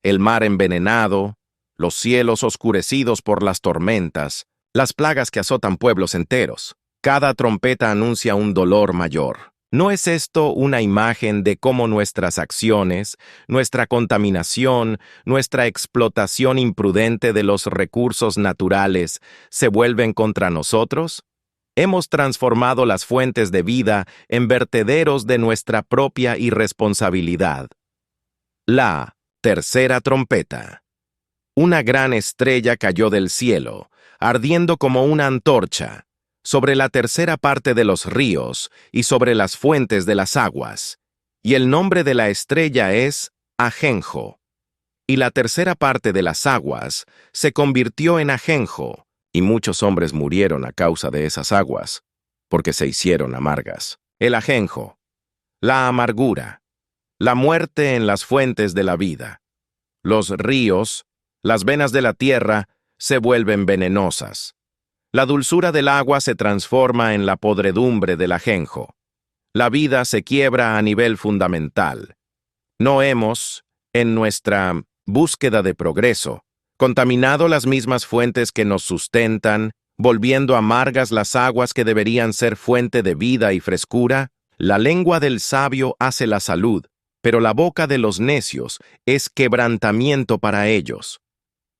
El mar envenenado, los cielos oscurecidos por las tormentas, las plagas que azotan pueblos enteros. Cada trompeta anuncia un dolor mayor. ¿No es esto una imagen de cómo nuestras acciones, nuestra contaminación, nuestra explotación imprudente de los recursos naturales se vuelven contra nosotros? Hemos transformado las fuentes de vida en vertederos de nuestra propia irresponsabilidad. La tercera trompeta. Una gran estrella cayó del cielo, ardiendo como una antorcha, sobre la tercera parte de los ríos y sobre las fuentes de las aguas, y el nombre de la estrella es Ajenjo. Y la tercera parte de las aguas se convirtió en ajenjo, y muchos hombres murieron a causa de esas aguas, porque se hicieron amargas. El ajenjo, la amargura, la muerte en las fuentes de la vida. Los ríos, las venas de la tierra, se vuelven venenosas. La dulzura del agua se transforma en la podredumbre del ajenjo. La vida se quiebra a nivel fundamental. No hemos, en nuestra búsqueda de progreso, contaminado las mismas fuentes que nos sustentan, volviendo amargas las aguas que deberían ser fuente de vida y frescura. La lengua del sabio hace la salud, pero la boca de los necios es quebrantamiento para ellos.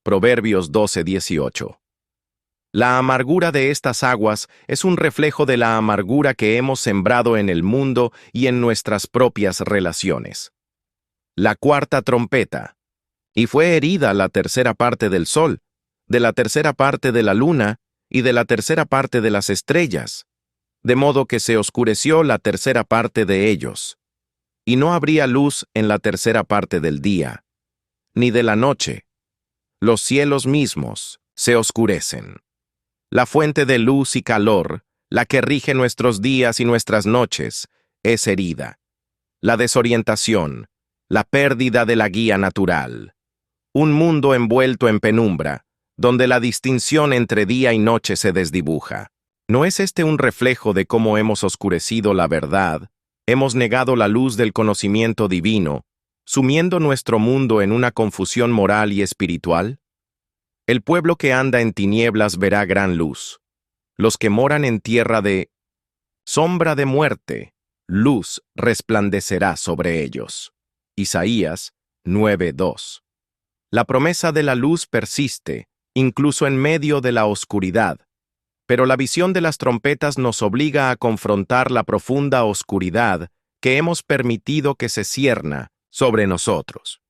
Proverbios 12:18. La amargura de estas aguas es un reflejo de la amargura que hemos sembrado en el mundo y en nuestras propias relaciones. La cuarta trompeta. Y fue herida la tercera parte del sol, de la tercera parte de la luna y de la tercera parte de las estrellas, de modo que se oscureció la tercera parte de ellos. Y no habría luz en la tercera parte del día, ni de la noche. Los cielos mismos se oscurecen. La fuente de luz y calor, la que rige nuestros días y nuestras noches, es herida. La desorientación, la pérdida de la guía natural. Un mundo envuelto en penumbra, donde la distinción entre día y noche se desdibuja. ¿No es este un reflejo de cómo hemos oscurecido la verdad, hemos negado la luz del conocimiento divino, sumiendo nuestro mundo en una confusión moral y espiritual? El pueblo que anda en tinieblas verá gran luz. Los que moran en tierra de sombra de muerte, luz resplandecerá sobre ellos. Isaías 9:2. La promesa de la luz persiste, incluso en medio de la oscuridad, pero la visión de las trompetas nos obliga a confrontar la profunda oscuridad que hemos permitido que se cierna sobre nosotros.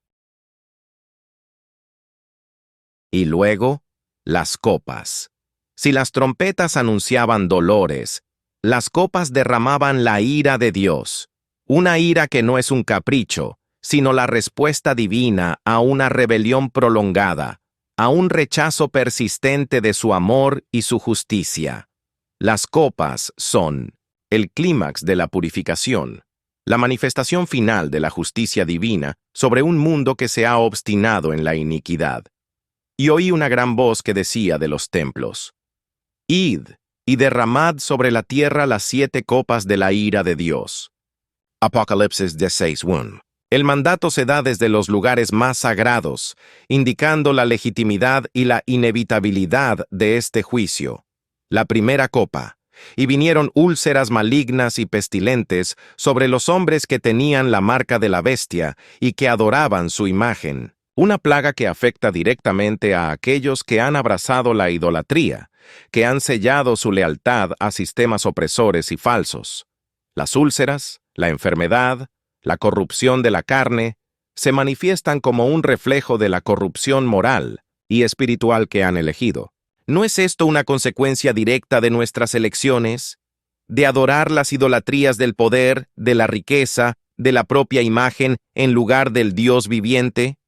Y luego, las copas. Si las trompetas anunciaban dolores, las copas derramaban la ira de Dios, una ira que no es un capricho, sino la respuesta divina a una rebelión prolongada, a un rechazo persistente de su amor y su justicia. Las copas son el clímax de la purificación, la manifestación final de la justicia divina sobre un mundo que se ha obstinado en la iniquidad. Y oí una gran voz que decía de los templos: Id y derramad sobre la tierra las 7 copas de la ira de Dios. Apocalipsis 16:1. El mandato se da desde los lugares más sagrados, indicando la legitimidad y la inevitabilidad de este juicio. La primera copa. Y vinieron úlceras malignas y pestilentes sobre los hombres que tenían la marca de la bestia y que adoraban su imagen. Una plaga que afecta directamente a aquellos que han abrazado la idolatría, que han sellado su lealtad a sistemas opresores y falsos. Las úlceras, la enfermedad, la corrupción de la carne, se manifiestan como un reflejo de la corrupción moral y espiritual que han elegido. ¿No es esto una consecuencia directa de nuestras elecciones? De adorar las idolatrías del poder, de la riqueza, de la propia imagen en lugar del Dios viviente?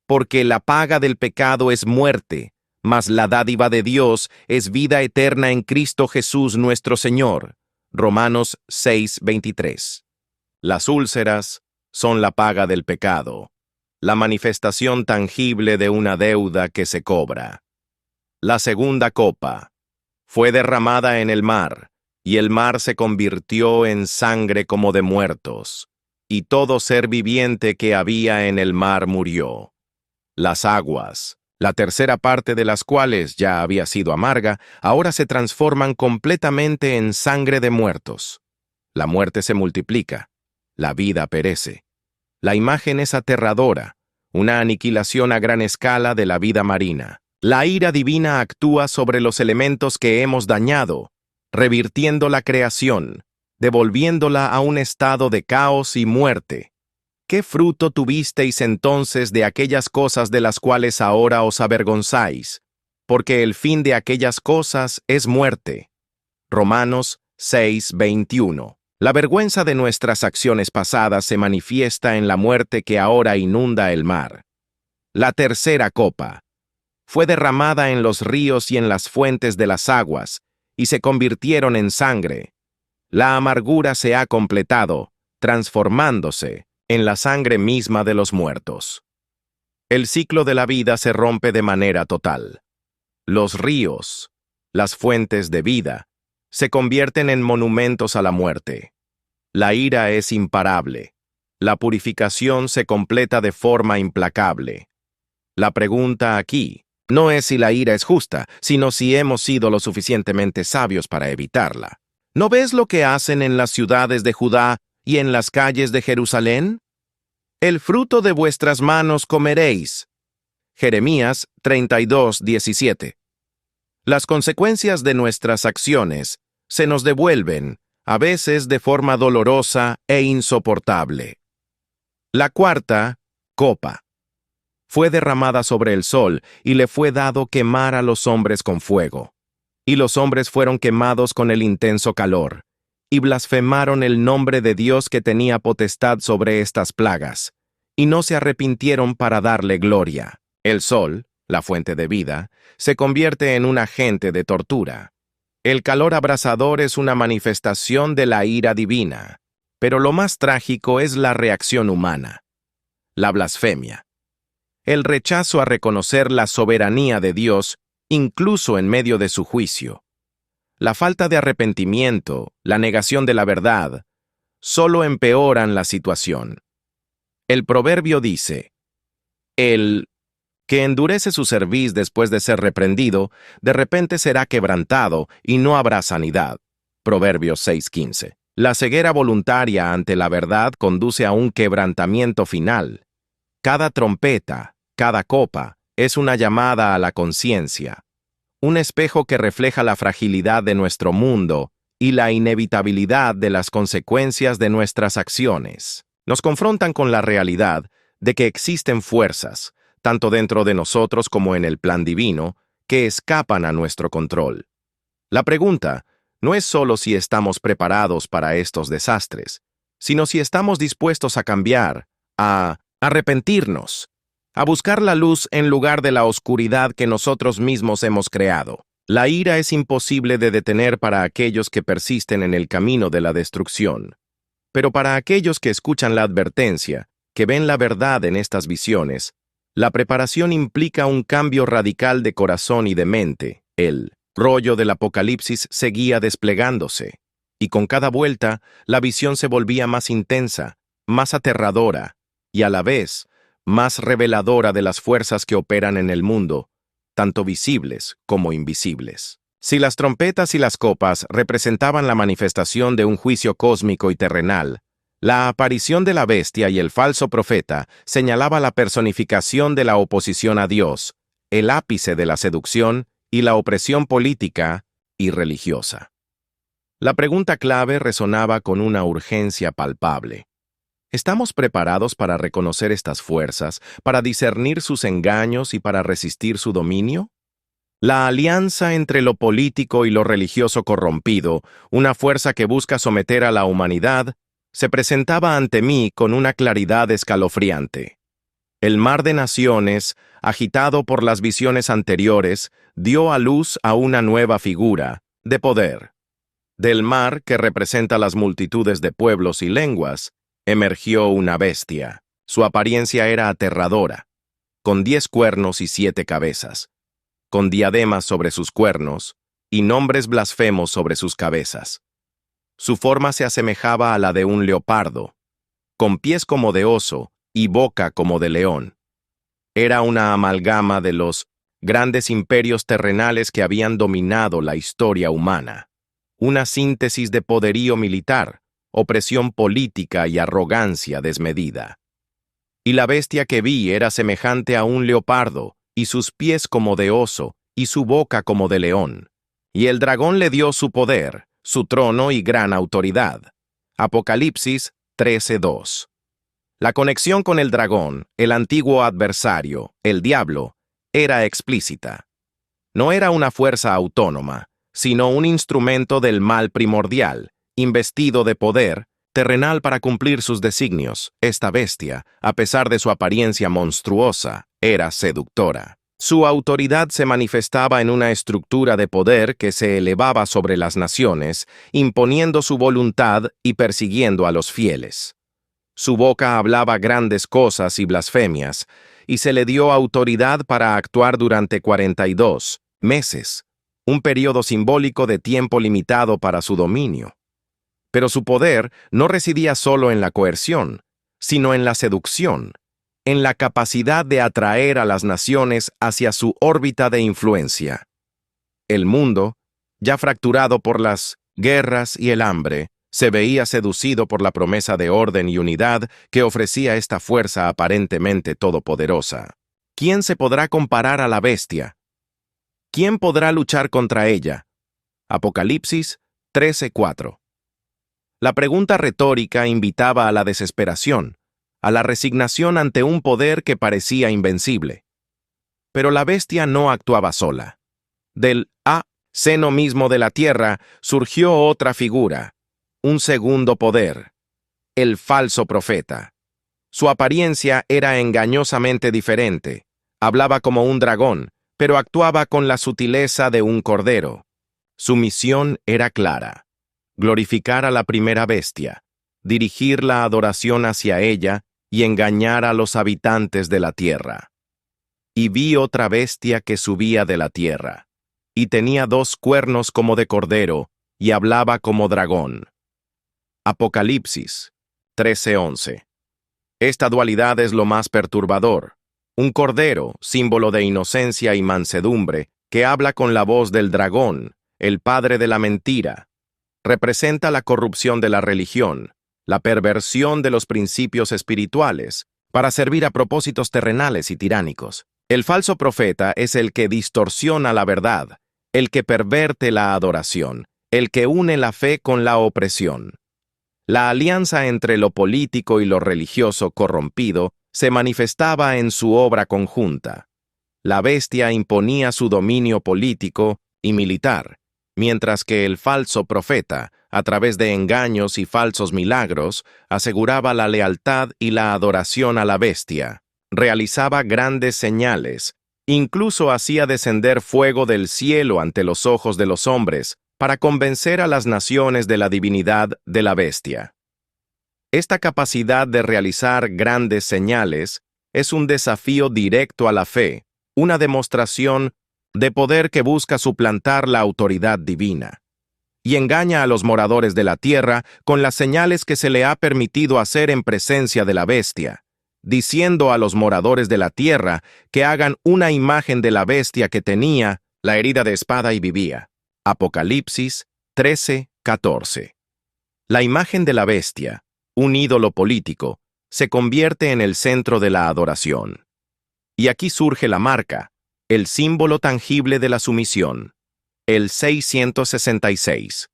Porque la paga del pecado es muerte, mas la dádiva de Dios es vida eterna en Cristo Jesús nuestro Señor. Romanos 6:23. Las úlceras son la paga del pecado, la manifestación tangible de una deuda que se cobra. La segunda copa fue derramada en el mar, y el mar se convirtió en sangre como de muertos, y todo ser viviente que había en el mar murió. Las aguas, la tercera parte de las cuales ya había sido amarga, ahora se transforman completamente en sangre de muertos. La muerte se multiplica, la vida perece. La imagen es aterradora, una aniquilación a gran escala de la vida marina. La ira divina actúa sobre los elementos que hemos dañado, revirtiendo la creación, devolviéndola a un estado de caos y muerte. ¿Qué fruto tuvisteis entonces de aquellas cosas de las cuales ahora os avergonzáis? Porque el fin de aquellas cosas es muerte. Romanos 6:21. La vergüenza de nuestras acciones pasadas se manifiesta en la muerte que ahora inunda el mar. La tercera copa fue derramada en los ríos y en las fuentes de las aguas, y se convirtieron en sangre. La amargura se ha completado, transformándose en la sangre misma de los muertos. El ciclo de la vida se rompe de manera total. Los ríos, las fuentes de vida, se convierten en monumentos a la muerte. La ira es imparable. La purificación se completa de forma implacable. La pregunta aquí no es si la ira es justa, sino si hemos sido lo suficientemente sabios para evitarla. ¿No ves lo que hacen en las ciudades de Judá y en las calles de Jerusalén? El fruto de vuestras manos comeréis. Jeremías 32:17. Las consecuencias de nuestras acciones se nos devuelven, a veces de forma dolorosa e insoportable. La cuarta copa fue derramada sobre el sol y le fue dado quemar a los hombres con fuego. Y los hombres fueron quemados con el intenso calor, y blasfemaron el nombre de Dios que tenía potestad sobre estas plagas, y no se arrepintieron para darle gloria. El sol, la fuente de vida, se convierte en un agente de tortura. El calor abrasador es una manifestación de la ira divina, pero lo más trágico es la reacción humana, la blasfemia. El rechazo a reconocer la soberanía de Dios, incluso en medio de su juicio. La falta de arrepentimiento, la negación de la verdad, solo empeoran la situación. El proverbio dice, el que endurece su cerviz después de ser reprendido, de repente será quebrantado y no habrá sanidad. Proverbios 6:15. La ceguera voluntaria ante la verdad conduce a un quebrantamiento final. Cada trompeta, cada copa, es una llamada a la conciencia, un espejo que refleja la fragilidad de nuestro mundo y la inevitabilidad de las consecuencias de nuestras acciones. Nos confrontan con la realidad de que existen fuerzas, tanto dentro de nosotros como en el plan divino, que escapan a nuestro control. La pregunta no es solo si estamos preparados para estos desastres, sino si estamos dispuestos a cambiar, a arrepentirnos, a buscar la luz en lugar de la oscuridad que nosotros mismos hemos creado. La ira es imposible de detener para aquellos que persisten en el camino de la destrucción. Pero para aquellos que escuchan la advertencia, que ven la verdad en estas visiones, la preparación implica un cambio radical de corazón y de mente. El rollo del Apocalipsis seguía desplegándose, y con cada vuelta la visión se volvía más intensa, más aterradora, y a la vez más reveladora de las fuerzas que operan en el mundo, tanto visibles como invisibles. Si las trompetas y las copas representaban la manifestación de un juicio cósmico y terrenal, La aparición de la bestia y el falso profeta señalaba la personificación de la oposición a Dios, el ápice de la seducción y la opresión política y religiosa. La pregunta clave resonaba con una urgencia palpable. ¿Estamos preparados para reconocer estas fuerzas, para discernir sus engaños y para resistir su dominio? La alianza entre lo político y lo religioso corrompido, una fuerza que busca someter a la humanidad, se presentaba ante mí con una claridad escalofriante. El mar de naciones, agitado por las visiones anteriores, dio a luz a una nueva figura, de poder. Del mar, que representa las multitudes de pueblos y lenguas, emergió una bestia. Su apariencia era aterradora, con 10 cuernos y 7 cabezas, con diademas sobre sus cuernos y nombres blasfemos sobre sus cabezas. Su forma se asemejaba a la de un leopardo, con pies como de oso y boca como de león. Era una amalgama de los grandes imperios terrenales que habían dominado la historia humana, una síntesis de poderío militar, opresión política y arrogancia desmedida. Y la bestia que vi era semejante a un leopardo, y sus pies como de oso, y su boca como de león. Y el dragón le dio su poder, su trono y gran autoridad. Apocalipsis 13:2. La conexión con el dragón, el antiguo adversario, el diablo, era explícita. No era una fuerza autónoma, sino un instrumento del mal primordial, investido de poder, terrenal para cumplir sus designios. Esta bestia, a pesar de su apariencia monstruosa, era seductora. Su autoridad se manifestaba en una estructura de poder que se elevaba sobre las naciones, imponiendo su voluntad y persiguiendo a los fieles. Su boca hablaba grandes cosas y blasfemias, y se le dio autoridad para actuar durante 42 meses, un periodo simbólico de tiempo limitado para su dominio. Pero su poder no residía solo en la coerción, sino en la seducción, en la capacidad de atraer a las naciones hacia su órbita de influencia. El mundo, ya fracturado por las guerras y el hambre, se veía seducido por la promesa de orden y unidad que ofrecía esta fuerza aparentemente todopoderosa. ¿Quién se podrá comparar a la bestia? ¿Quién podrá luchar contra ella? Apocalipsis 13:4. La pregunta retórica invitaba a la desesperación, a la resignación ante un poder que parecía invencible. Pero la bestia no actuaba sola. Del seno mismo de la tierra surgió otra figura, un segundo poder, el falso profeta. Su apariencia era engañosamente diferente. Hablaba como un dragón, pero actuaba con la sutileza de un cordero. Su misión era clara: glorificar a la primera bestia, dirigir la adoración hacia ella y engañar a los habitantes de la tierra. Y vi otra bestia que subía de la tierra, y tenía 2 cuernos como de cordero, y hablaba como dragón. Apocalipsis 13:11. Esta dualidad es lo más perturbador. Un cordero, símbolo de inocencia y mansedumbre, que habla con la voz del dragón, el padre de la mentira, representa la corrupción de la religión, la perversión de los principios espirituales, para servir a propósitos terrenales y tiránicos. El falso profeta es el que distorsiona la verdad, el que perverte la adoración, el que une la fe con la opresión. La alianza entre lo político y lo religioso corrompido se manifestaba en su obra conjunta. La bestia imponía su dominio político y militar, mientras que el falso profeta, a través de engaños y falsos milagros, aseguraba la lealtad y la adoración a la bestia, realizaba grandes señales, incluso hacía descender fuego del cielo ante los ojos de los hombres para convencer a las naciones de la divinidad de la bestia. Esta capacidad de realizar grandes señales es un desafío directo a la fe, una demostración de poder que busca suplantar la autoridad divina, y engaña a los moradores de la tierra con las señales que se le ha permitido hacer en presencia de la bestia, diciendo a los moradores de la tierra que hagan una imagen de la bestia que tenía la herida de espada y vivía. Apocalipsis 13:14. La imagen de la bestia, un ídolo político, se convierte en el centro de la adoración. Y aquí surge la marca, el símbolo tangible de la sumisión, el 666.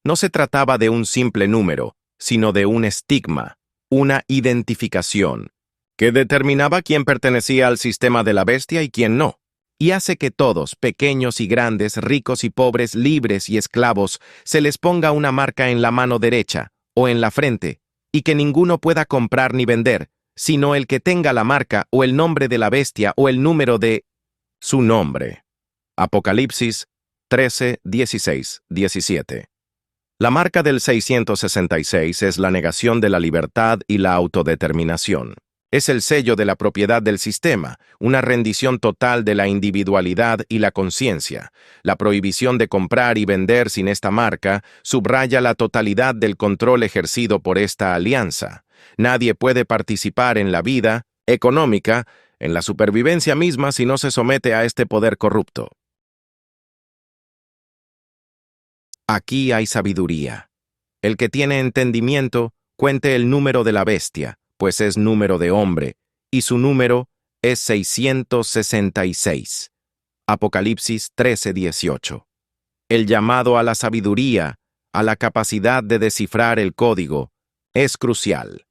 No se trataba de un simple número, sino de un estigma, una identificación, que determinaba quién pertenecía al sistema de la bestia y quién no, y hace que todos, pequeños y grandes, ricos y pobres, libres y esclavos, se les ponga una marca en la mano derecha o en la frente, y que ninguno pueda comprar ni vender, sino el que tenga la marca o el nombre de la bestia o el número de su nombre. Apocalipsis 13, 16, 17. La marca del 666 es la negación de la libertad y la autodeterminación. Es el sello de la propiedad del sistema, una rendición total de la individualidad y la conciencia. La prohibición de comprar y vender sin esta marca subraya la totalidad del control ejercido por esta alianza. Nadie puede participar en la vida económica, en la supervivencia misma si no se somete a este poder corrupto. Aquí hay sabiduría. El que tiene entendimiento, cuente el número de la bestia, pues es número de hombre, y su número es 666. Apocalipsis 13:18. El llamado a la sabiduría, a la capacidad de descifrar el código, es crucial.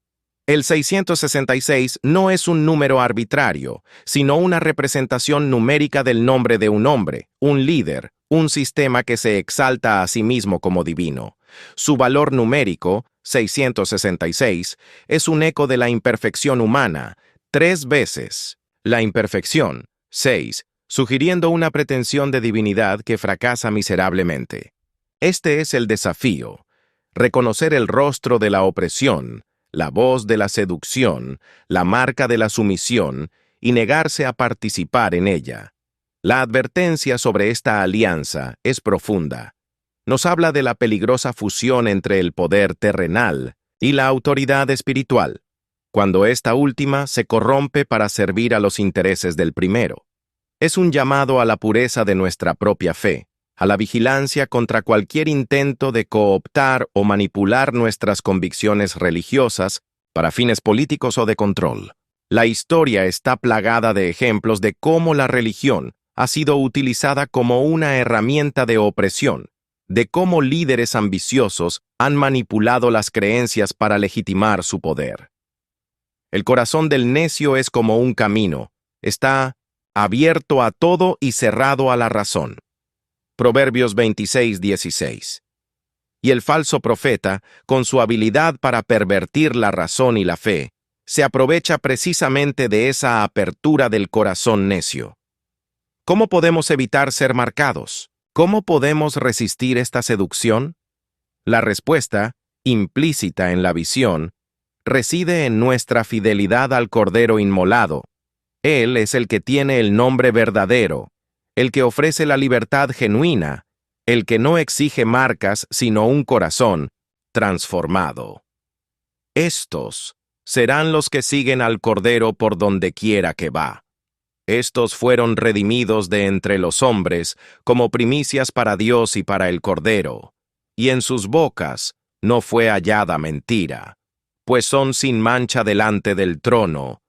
El 666 no es un número arbitrario, sino una representación numérica del nombre de un hombre, un líder, un sistema que se exalta a sí mismo como divino. Su valor numérico, 666, es un eco de la imperfección humana, 3 veces la imperfección, 6, sugiriendo una pretensión de divinidad que fracasa miserablemente. Este es el desafío: reconocer el rostro de la opresión, la voz de la seducción, la marca de la sumisión, y negarse a participar en ella. La advertencia sobre esta alianza es profunda. Nos habla de la peligrosa fusión entre el poder terrenal y la autoridad espiritual, cuando esta última se corrompe para servir a los intereses del primero. Es un llamado a la pureza de nuestra propia fe, a la vigilancia contra cualquier intento de cooptar o manipular nuestras convicciones religiosas para fines políticos o de control. La historia está plagada de ejemplos de cómo la religión ha sido utilizada como una herramienta de opresión, de cómo líderes ambiciosos han manipulado las creencias para legitimar su poder. El corazón del necio es como un camino, está abierto a todo y cerrado a la razón. Proverbios 26:16. Y el falso profeta, con su habilidad para pervertir la razón y la fe, se aprovecha precisamente de esa apertura del corazón necio. ¿Cómo podemos evitar ser marcados? ¿Cómo podemos resistir esta seducción? La respuesta, implícita en la visión, reside en nuestra fidelidad al Cordero inmolado. Él es el que tiene el nombre verdadero, el que ofrece la libertad genuina, el que no exige marcas sino un corazón transformado. Estos serán los que siguen al Cordero por donde quiera que va. Estos fueron redimidos de entre los hombres como primicias para Dios y para el Cordero, y en sus bocas no fue hallada mentira, pues son sin mancha delante del trono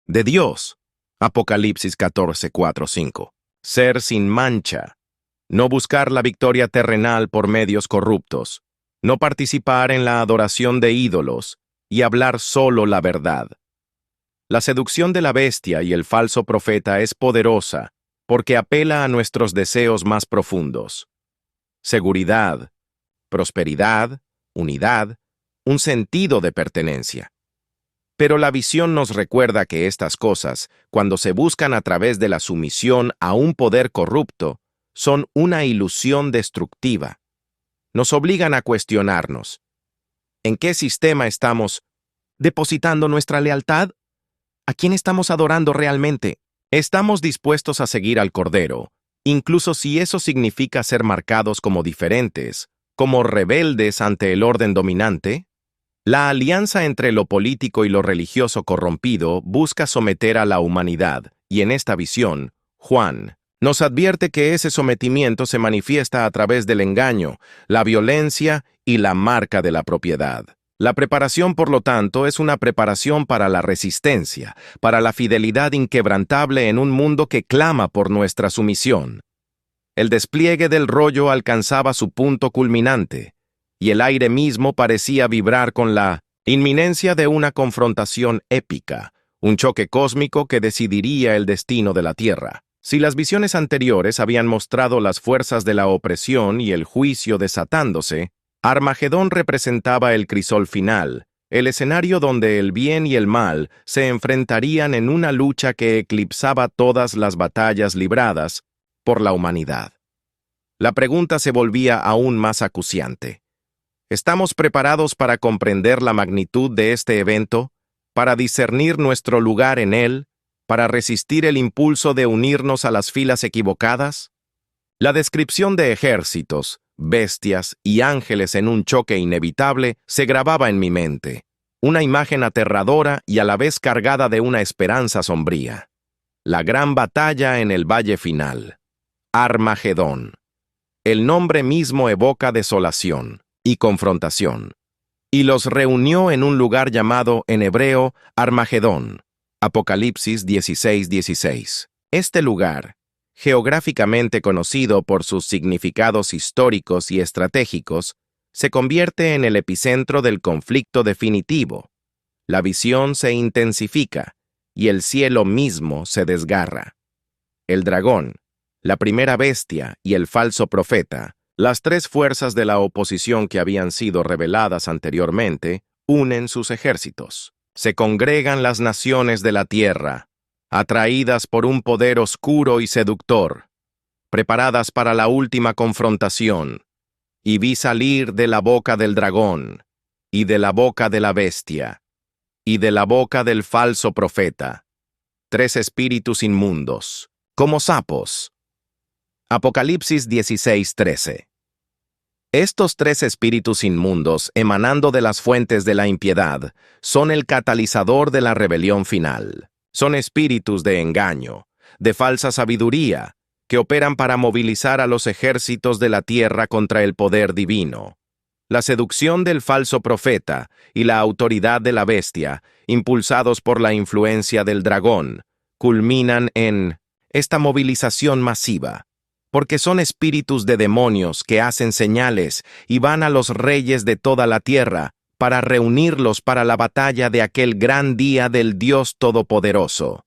de Dios. Apocalipsis 14:4-5. Ser sin mancha. No buscar la victoria terrenal por medios corruptos. No participar en la adoración de ídolos y hablar solo la verdad. La seducción de la bestia y el falso profeta es poderosa porque apela a nuestros deseos más profundos. Seguridad, prosperidad, unidad, un sentido de pertenencia. Pero la visión nos recuerda que estas cosas, cuando se buscan a través de la sumisión a un poder corrupto, son una ilusión destructiva. Nos obligan a cuestionarnos: ¿en qué sistema estamos depositando nuestra lealtad? ¿A quién estamos adorando realmente? ¿Estamos dispuestos a seguir al Cordero, incluso si eso significa ser marcados como diferentes, como rebeldes ante el orden dominante? La alianza entre lo político y lo religioso corrompido busca someter a la humanidad, y en esta visión, Juan nos advierte que ese sometimiento se manifiesta a través del engaño, la violencia y la marca de la propiedad. La preparación, por lo tanto, es una preparación para la resistencia, para la fidelidad inquebrantable en un mundo que clama por nuestra sumisión. El despliegue del rollo alcanzaba su punto culminante, y el aire mismo parecía vibrar con la inminencia de una confrontación épica, un choque cósmico que decidiría el destino de la Tierra. Si las visiones anteriores habían mostrado las fuerzas de la opresión y el juicio desatándose, Armagedón representaba el crisol final, el escenario donde el bien y el mal se enfrentarían en una lucha que eclipsaba todas las batallas libradas por la humanidad. La pregunta se volvía aún más acuciante. ¿Estamos preparados para comprender la magnitud de este evento, para discernir nuestro lugar en él, para resistir el impulso de unirnos a las filas equivocadas? La descripción de ejércitos, bestias y ángeles en un choque inevitable se grababa en mi mente, una imagen aterradora y a la vez cargada de una esperanza sombría. La gran batalla en el valle final. Armagedón. El nombre mismo evoca desolación y confrontación. Y los reunió en un lugar llamado en hebreo Armagedón. Apocalipsis 16:16. Este lugar, geográficamente conocido por sus significados históricos y estratégicos, se convierte en el epicentro del conflicto definitivo. La visión se intensifica y el cielo mismo se desgarra. El dragón, la primera bestia y el falso profeta, las tres fuerzas de la oposición que habían sido reveladas anteriormente, unen sus ejércitos. Se congregan las naciones de la tierra, atraídas por un poder oscuro y seductor, preparadas para la última confrontación, y vi salir de la boca del dragón, y de la boca de la bestia, y de la boca del falso profeta, tres espíritus inmundos, como sapos. Apocalipsis 16:13. Estos tres espíritus inmundos, emanando de las fuentes de la impiedad, son el catalizador de la rebelión final. Son espíritus de engaño, de falsa sabiduría, que operan para movilizar a los ejércitos de la tierra contra el poder divino. La seducción del falso profeta y la autoridad de la bestia, impulsados por la influencia del dragón, culminan en esta movilización masiva, porque son espíritus de demonios que hacen señales y van a los reyes de toda la tierra para reunirlos para la batalla de aquel gran día del Dios Todopoderoso.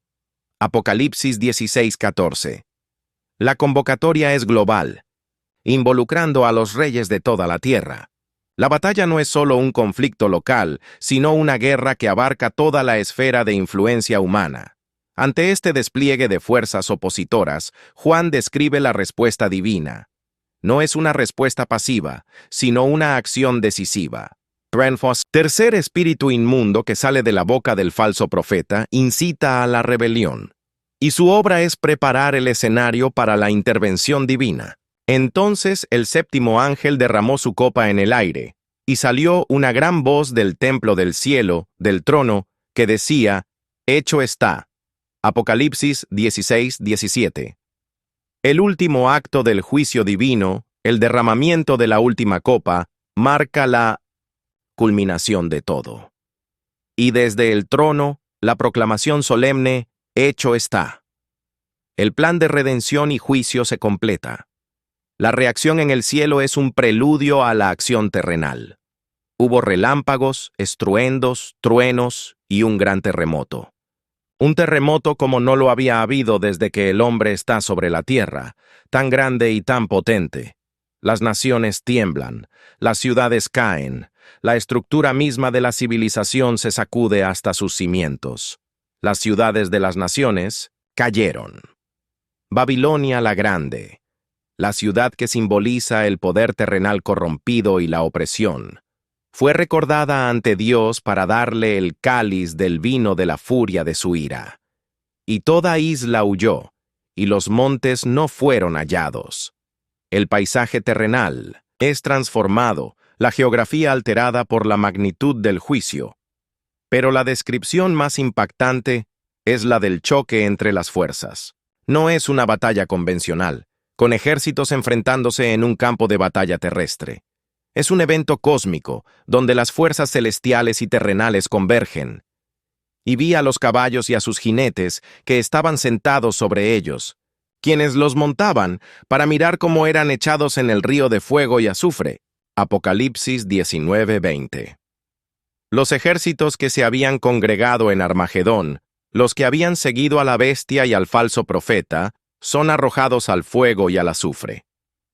Apocalipsis 16:14. La convocatoria es global, involucrando a los reyes de toda la tierra. La batalla no es solo un conflicto local, sino una guerra que abarca toda la esfera de influencia humana. Ante este despliegue de fuerzas opositoras, Juan describe la respuesta divina. No es una respuesta pasiva, sino una acción decisiva. Tercer espíritu inmundo que sale de la boca del falso profeta incita a la rebelión, y su obra es preparar el escenario para la intervención divina. Entonces el séptimo ángel derramó su copa en el aire, y salió una gran voz del templo del cielo, del trono, que decía: «Hecho está». Apocalipsis 16:17. El último acto del juicio divino, el derramamiento de la última copa, marca la culminación de todo. Y desde el trono, la proclamación solemne: «Hecho está». El plan de redención y juicio se completa. La reacción en el cielo es un preludio a la acción terrenal. Hubo relámpagos, estruendos, truenos y un gran terremoto. Un terremoto como no lo había habido desde que el hombre está sobre la tierra, tan grande y tan potente. Las naciones tiemblan, las ciudades caen, la estructura misma de la civilización se sacude hasta sus cimientos. Las ciudades de las naciones cayeron. Babilonia la Grande, la ciudad que simboliza el poder terrenal corrompido y la opresión, fue recordada ante Dios para darle el cáliz del vino de la furia de su ira. Y toda isla huyó, y los montes no fueron hallados. El paisaje terrenal es transformado, la geografía alterada por la magnitud del juicio. Pero la descripción más impactante es la del choque entre las fuerzas. No es una batalla convencional, con ejércitos enfrentándose en un campo de batalla terrestre. Es un evento cósmico, donde las fuerzas celestiales y terrenales convergen. Y vi a los caballos y a sus jinetes que estaban sentados sobre ellos, quienes los montaban para mirar cómo eran echados en el río de fuego y azufre. Apocalipsis 19:20. Los ejércitos que se habían congregado en Armagedón, los que habían seguido a la bestia y al falso profeta, son arrojados al fuego y al azufre.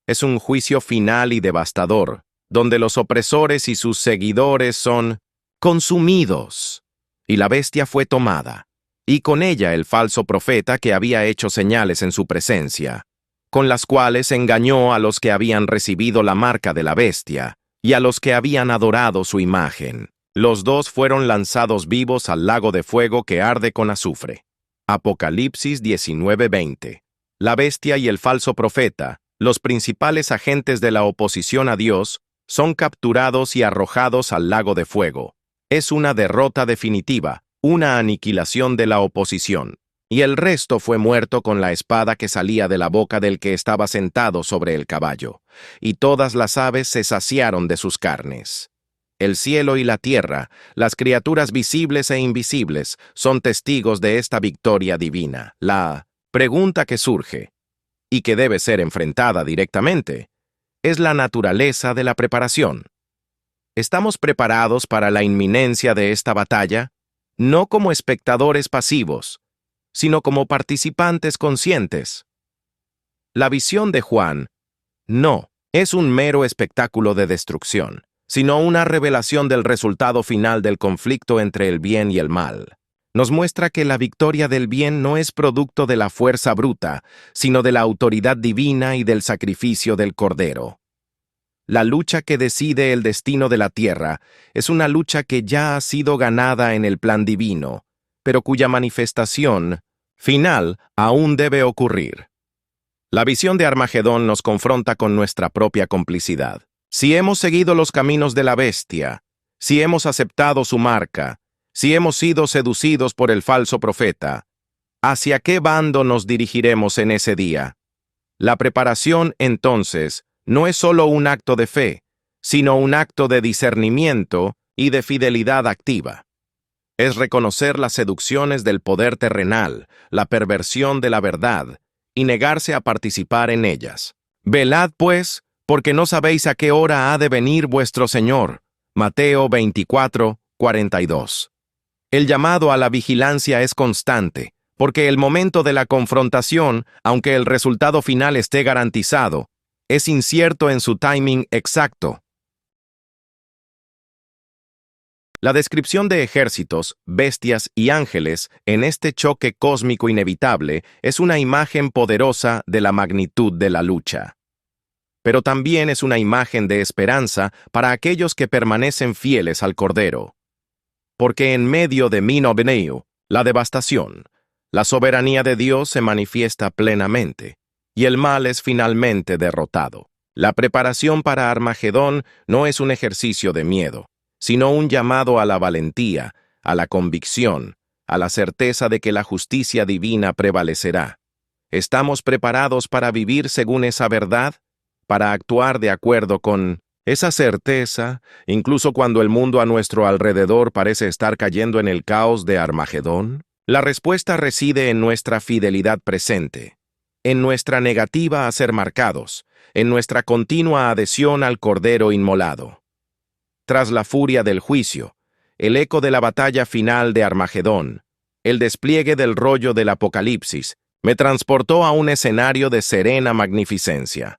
Es un juicio final y devastador, donde los opresores y sus seguidores son consumidos, y la bestia fue tomada, y con ella el falso profeta que había hecho señales en su presencia, con las cuales engañó a los que habían recibido la marca de la bestia, y a los que habían adorado su imagen. Los dos fueron lanzados vivos al lago de fuego que arde con azufre. Apocalipsis 19:20. La bestia y el falso profeta, los principales agentes de la oposición a Dios, son capturados y arrojados al lago de fuego. Es una derrota definitiva, una aniquilación de la oposición. Y el resto fue muerto con la espada que salía de la boca del que estaba sentado sobre el caballo, y todas las aves se saciaron de sus carnes. El cielo y la tierra, las criaturas visibles e invisibles, son testigos de esta victoria divina. La pregunta que surge, y que debe ser enfrentada directamente, es la naturaleza de la preparación. ¿Estamos preparados para la inminencia de esta batalla? No como espectadores pasivos, sino como participantes conscientes. La visión de Juan no es un mero espectáculo de destrucción, sino una revelación del resultado final del conflicto entre el bien y el mal. Nos muestra que la victoria del bien no es producto de la fuerza bruta, sino de la autoridad divina y del sacrificio del Cordero. La lucha que decide el destino de la tierra es una lucha que ya ha sido ganada en el plan divino, pero cuya manifestación final aún debe ocurrir. La visión de Armagedón nos confronta con nuestra propia complicidad. Si hemos seguido los caminos de la bestia, si hemos aceptado su marca, si hemos sido seducidos por el falso profeta, ¿hacia qué bando nos dirigiremos en ese día? La preparación, entonces, no es solo un acto de fe, sino un acto de discernimiento y de fidelidad activa. Es reconocer las seducciones del poder terrenal, la perversión de la verdad, y negarse a participar en ellas. Velad, pues, porque no sabéis a qué hora ha de venir vuestro Señor. Mateo 24:42. El llamado a la vigilancia es constante, porque el momento de la confrontación, aunque el resultado final esté garantizado, es incierto en su timing exacto. La descripción de ejércitos, bestias y ángeles en este choque cósmico inevitable es una imagen poderosa de la magnitud de la lucha. Pero también es una imagen de esperanza para aquellos que permanecen fieles al Cordero. Porque en medio de Mino Beneu, la devastación, la soberanía de Dios se manifiesta plenamente, y el mal es finalmente derrotado. La preparación para Armagedón no es un ejercicio de miedo, sino un llamado a la valentía, a la convicción, a la certeza de que la justicia divina prevalecerá. ¿Estamos preparados para vivir según esa verdad? Para actuar de acuerdo con esa certeza, incluso cuando el mundo a nuestro alrededor parece estar cayendo en el caos de Armagedón? La respuesta reside en nuestra fidelidad presente, en nuestra negativa a ser marcados, en nuestra continua adhesión al Cordero inmolado. Tras la furia del juicio, el eco de la batalla final de Armagedón, el despliegue del rollo del Apocalipsis, me transportó a un escenario de serena magnificencia.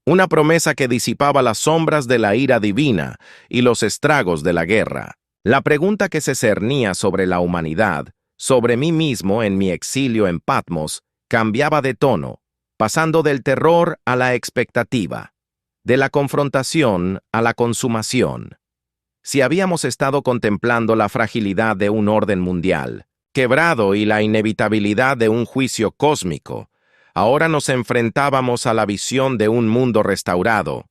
Una promesa que disipaba las sombras de la ira divina y los estragos de la guerra. La pregunta que se cernía sobre la humanidad, sobre mí mismo en mi exilio en Patmos, cambiaba de tono, pasando del terror a la expectativa, de la confrontación a la consumación. Si habíamos estado contemplando la fragilidad de un orden mundial, quebrado y la inevitabilidad de un juicio cósmico, ahora nos enfrentábamos a la visión de un mundo restaurado,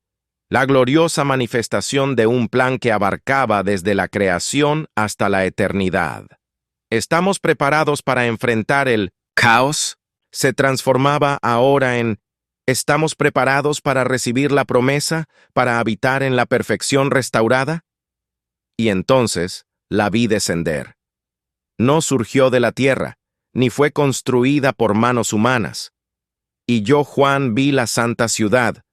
la gloriosa manifestación de un plan que abarcaba desde la creación hasta la eternidad. ¿Estamos preparados para enfrentar el caos? Se transformaba ahora en ¿Estamos preparados para recibir la promesa, para habitar en la perfección restaurada? Y entonces la vi descender. No surgió de la tierra, ni fue construida por manos humanas. Y yo, Juan, vi la santa ciudad,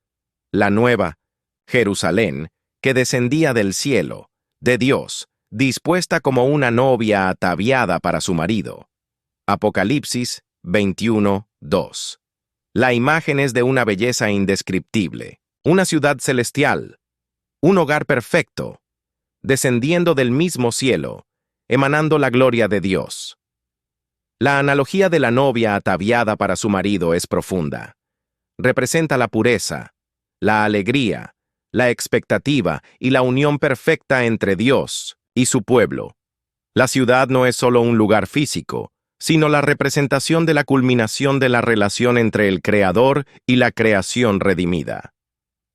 la nueva, Jerusalén, que descendía del cielo, de Dios, dispuesta como una novia ataviada para su marido. Apocalipsis 21:2. La imagen es de una belleza indescriptible, una ciudad celestial, un hogar perfecto, descendiendo del mismo cielo, emanando la gloria de Dios. La analogía de la novia ataviada para su marido es profunda. Representa la pureza, la alegría, la expectativa y la unión perfecta entre Dios y su pueblo. La ciudad no es solo un lugar físico, sino la representación de la culminación de la relación entre el Creador y la creación redimida.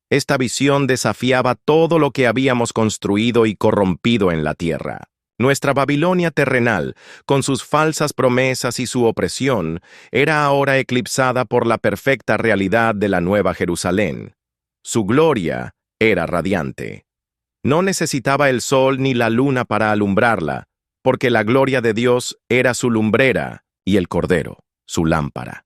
Esta visión desafiaba todo lo que habíamos construido y corrompido en la tierra. Nuestra Babilonia terrenal, con sus falsas promesas y su opresión, era ahora eclipsada por la perfecta realidad de la Nueva Jerusalén. Su gloria era radiante. No necesitaba el sol ni la luna para alumbrarla, porque la gloria de Dios era su lumbrera y el Cordero, su lámpara.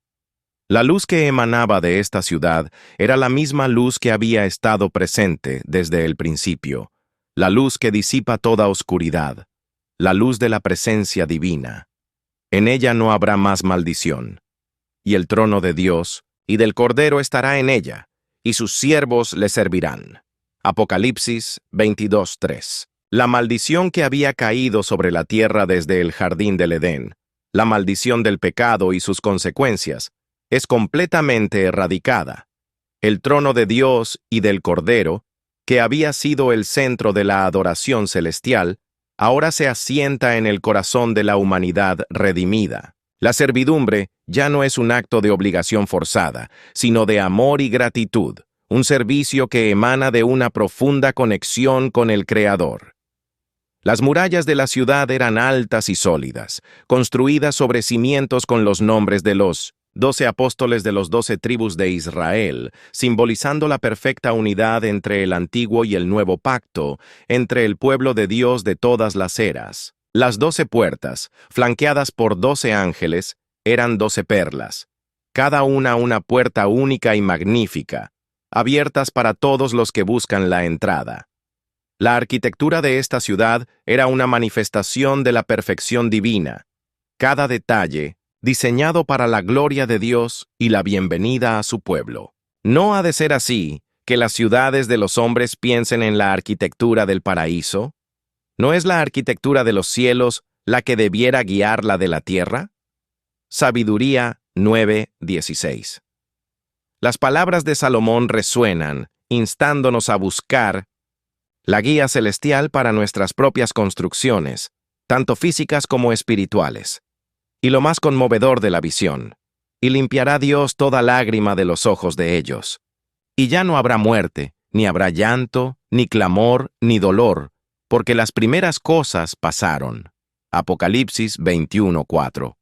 La luz que emanaba de esta ciudad era la misma luz que había estado presente desde el principio, la luz que disipa toda oscuridad, la luz de la presencia divina. En ella no habrá más maldición. Y el trono de Dios y del Cordero estará en ella, y sus siervos le servirán. Apocalipsis 22:3. La maldición que había caído sobre la tierra desde el jardín del Edén, la maldición del pecado y sus consecuencias, es completamente erradicada. El trono de Dios y del Cordero, que había sido el centro de la adoración celestial, ahora se asienta en el corazón de la humanidad redimida. La servidumbre ya no es un acto de obligación forzada, sino de amor y gratitud, un servicio que emana de una profunda conexión con el Creador. Las murallas de la ciudad eran altas y sólidas, construidas sobre cimientos con los nombres de los 12 apóstoles de los 12 tribus de Israel, simbolizando la perfecta unidad entre el antiguo y el nuevo pacto, entre el pueblo de Dios de todas las eras. Las 12 puertas, flanqueadas por 12 ángeles, eran 12 perlas, cada una puerta única y magnífica, abiertas para todos los que buscan la entrada. La arquitectura de esta ciudad era una manifestación de la perfección divina. Cada detalle, diseñado para la gloria de Dios y la bienvenida a su pueblo. ¿No ha de ser así que las ciudades de los hombres piensen en la arquitectura del paraíso? ¿No es la arquitectura de los cielos la que debiera guiar la de la tierra? Sabiduría 9:16. Las palabras de Salomón resuenan, instándonos a buscar la guía celestial para nuestras propias construcciones, tanto físicas como espirituales. Y lo más conmovedor de la visión, y limpiará Dios toda lágrima de los ojos de ellos. Y ya no habrá muerte, ni habrá llanto, ni clamor, ni dolor, porque las primeras cosas pasaron. Apocalipsis 21:4.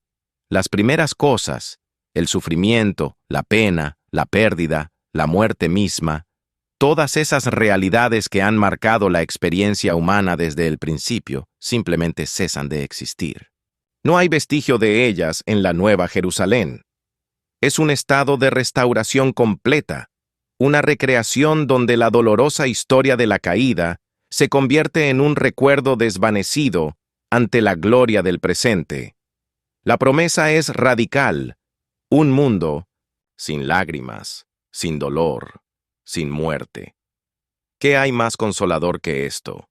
Las primeras cosas, el sufrimiento, la pena, la pérdida, la muerte misma, todas esas realidades que han marcado la experiencia humana desde el principio, simplemente cesan de existir. No hay vestigio de ellas en la Nueva Jerusalén. Es un estado de restauración completa, una recreación donde la dolorosa historia de la caída se convierte en un recuerdo desvanecido ante la gloria del presente. La promesa es radical, un mundo sin lágrimas, sin dolor, sin muerte. ¿Qué hay más consolador que esto?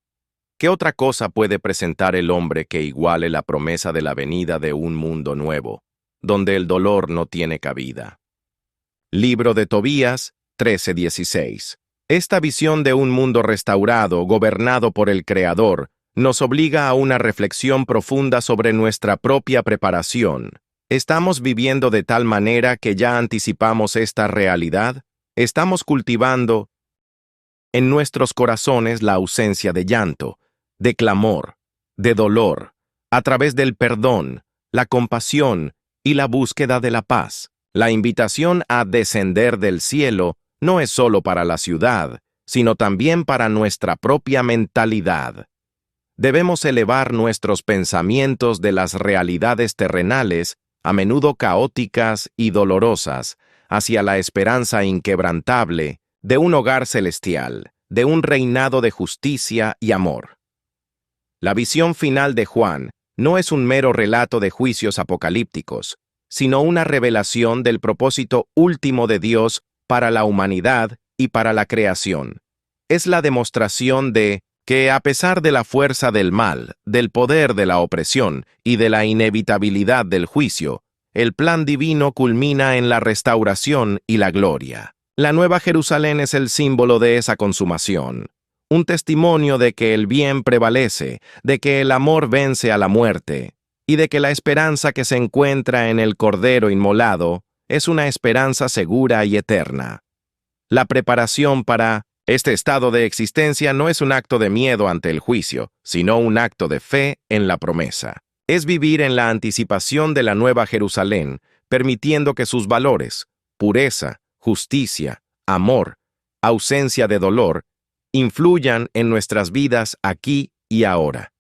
¿Qué otra cosa puede presentar el hombre que iguale la promesa de la venida de un mundo nuevo, donde el dolor no tiene cabida? Libro de Tobías 13:16. Esta visión de un mundo restaurado, gobernado por el Creador, nos obliga a una reflexión profunda sobre nuestra propia preparación. ¿Estamos viviendo de tal manera que ya anticipamos esta realidad? ¿Estamos cultivando en nuestros corazones la ausencia de llanto, de clamor, de dolor, a través del perdón, la compasión y la búsqueda de la paz? La invitación a descender del cielo no es solo para la ciudad, sino también para nuestra propia mentalidad. Debemos elevar nuestros pensamientos de las realidades terrenales, a menudo caóticas y dolorosas, hacia la esperanza inquebrantable de un hogar celestial, de un reinado de justicia y amor. La visión final de Juan no es un mero relato de juicios apocalípticos, sino una revelación del propósito último de Dios para la humanidad y para la creación. Es la demostración de que, a pesar de la fuerza del mal, del poder de la opresión y de la inevitabilidad del juicio, el plan divino culmina en la restauración y la gloria. La Nueva Jerusalén es el símbolo de esa consumación, un testimonio de que el bien prevalece, de que el amor vence a la muerte, y de que la esperanza que se encuentra en el Cordero inmolado es una esperanza segura y eterna. La preparación para este estado de existencia no es un acto de miedo ante el juicio, sino un acto de fe en la promesa. Es vivir en la anticipación de la Nueva Jerusalén, permitiendo que sus valores, pureza, justicia, amor, ausencia de dolor, influyan en nuestras vidas aquí y ahora.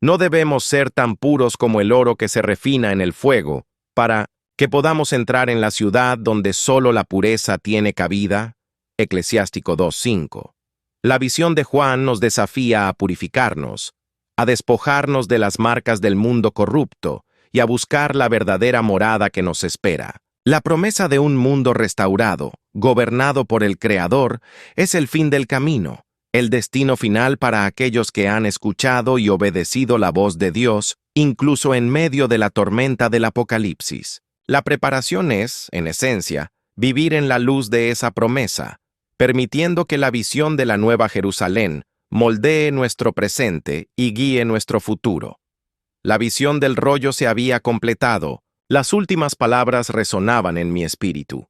No debemos ser tan puros como el oro que se refina en el fuego, para que podamos entrar en la ciudad donde solo la pureza tiene cabida. Eclesiástico 2:5. La visión de Juan nos desafía a purificarnos, a despojarnos de las marcas del mundo corrupto y a buscar la verdadera morada que nos espera. La promesa de un mundo restaurado, gobernado por el Creador, es el fin del camino, el destino final para aquellos que han escuchado y obedecido la voz de Dios, incluso en medio de la tormenta del Apocalipsis. La preparación es, en esencia, vivir en la luz de esa promesa, permitiendo que la visión de la Nueva Jerusalén moldee nuestro presente y guíe nuestro futuro. La visión del rollo se había completado, las últimas palabras resonaban en mi espíritu,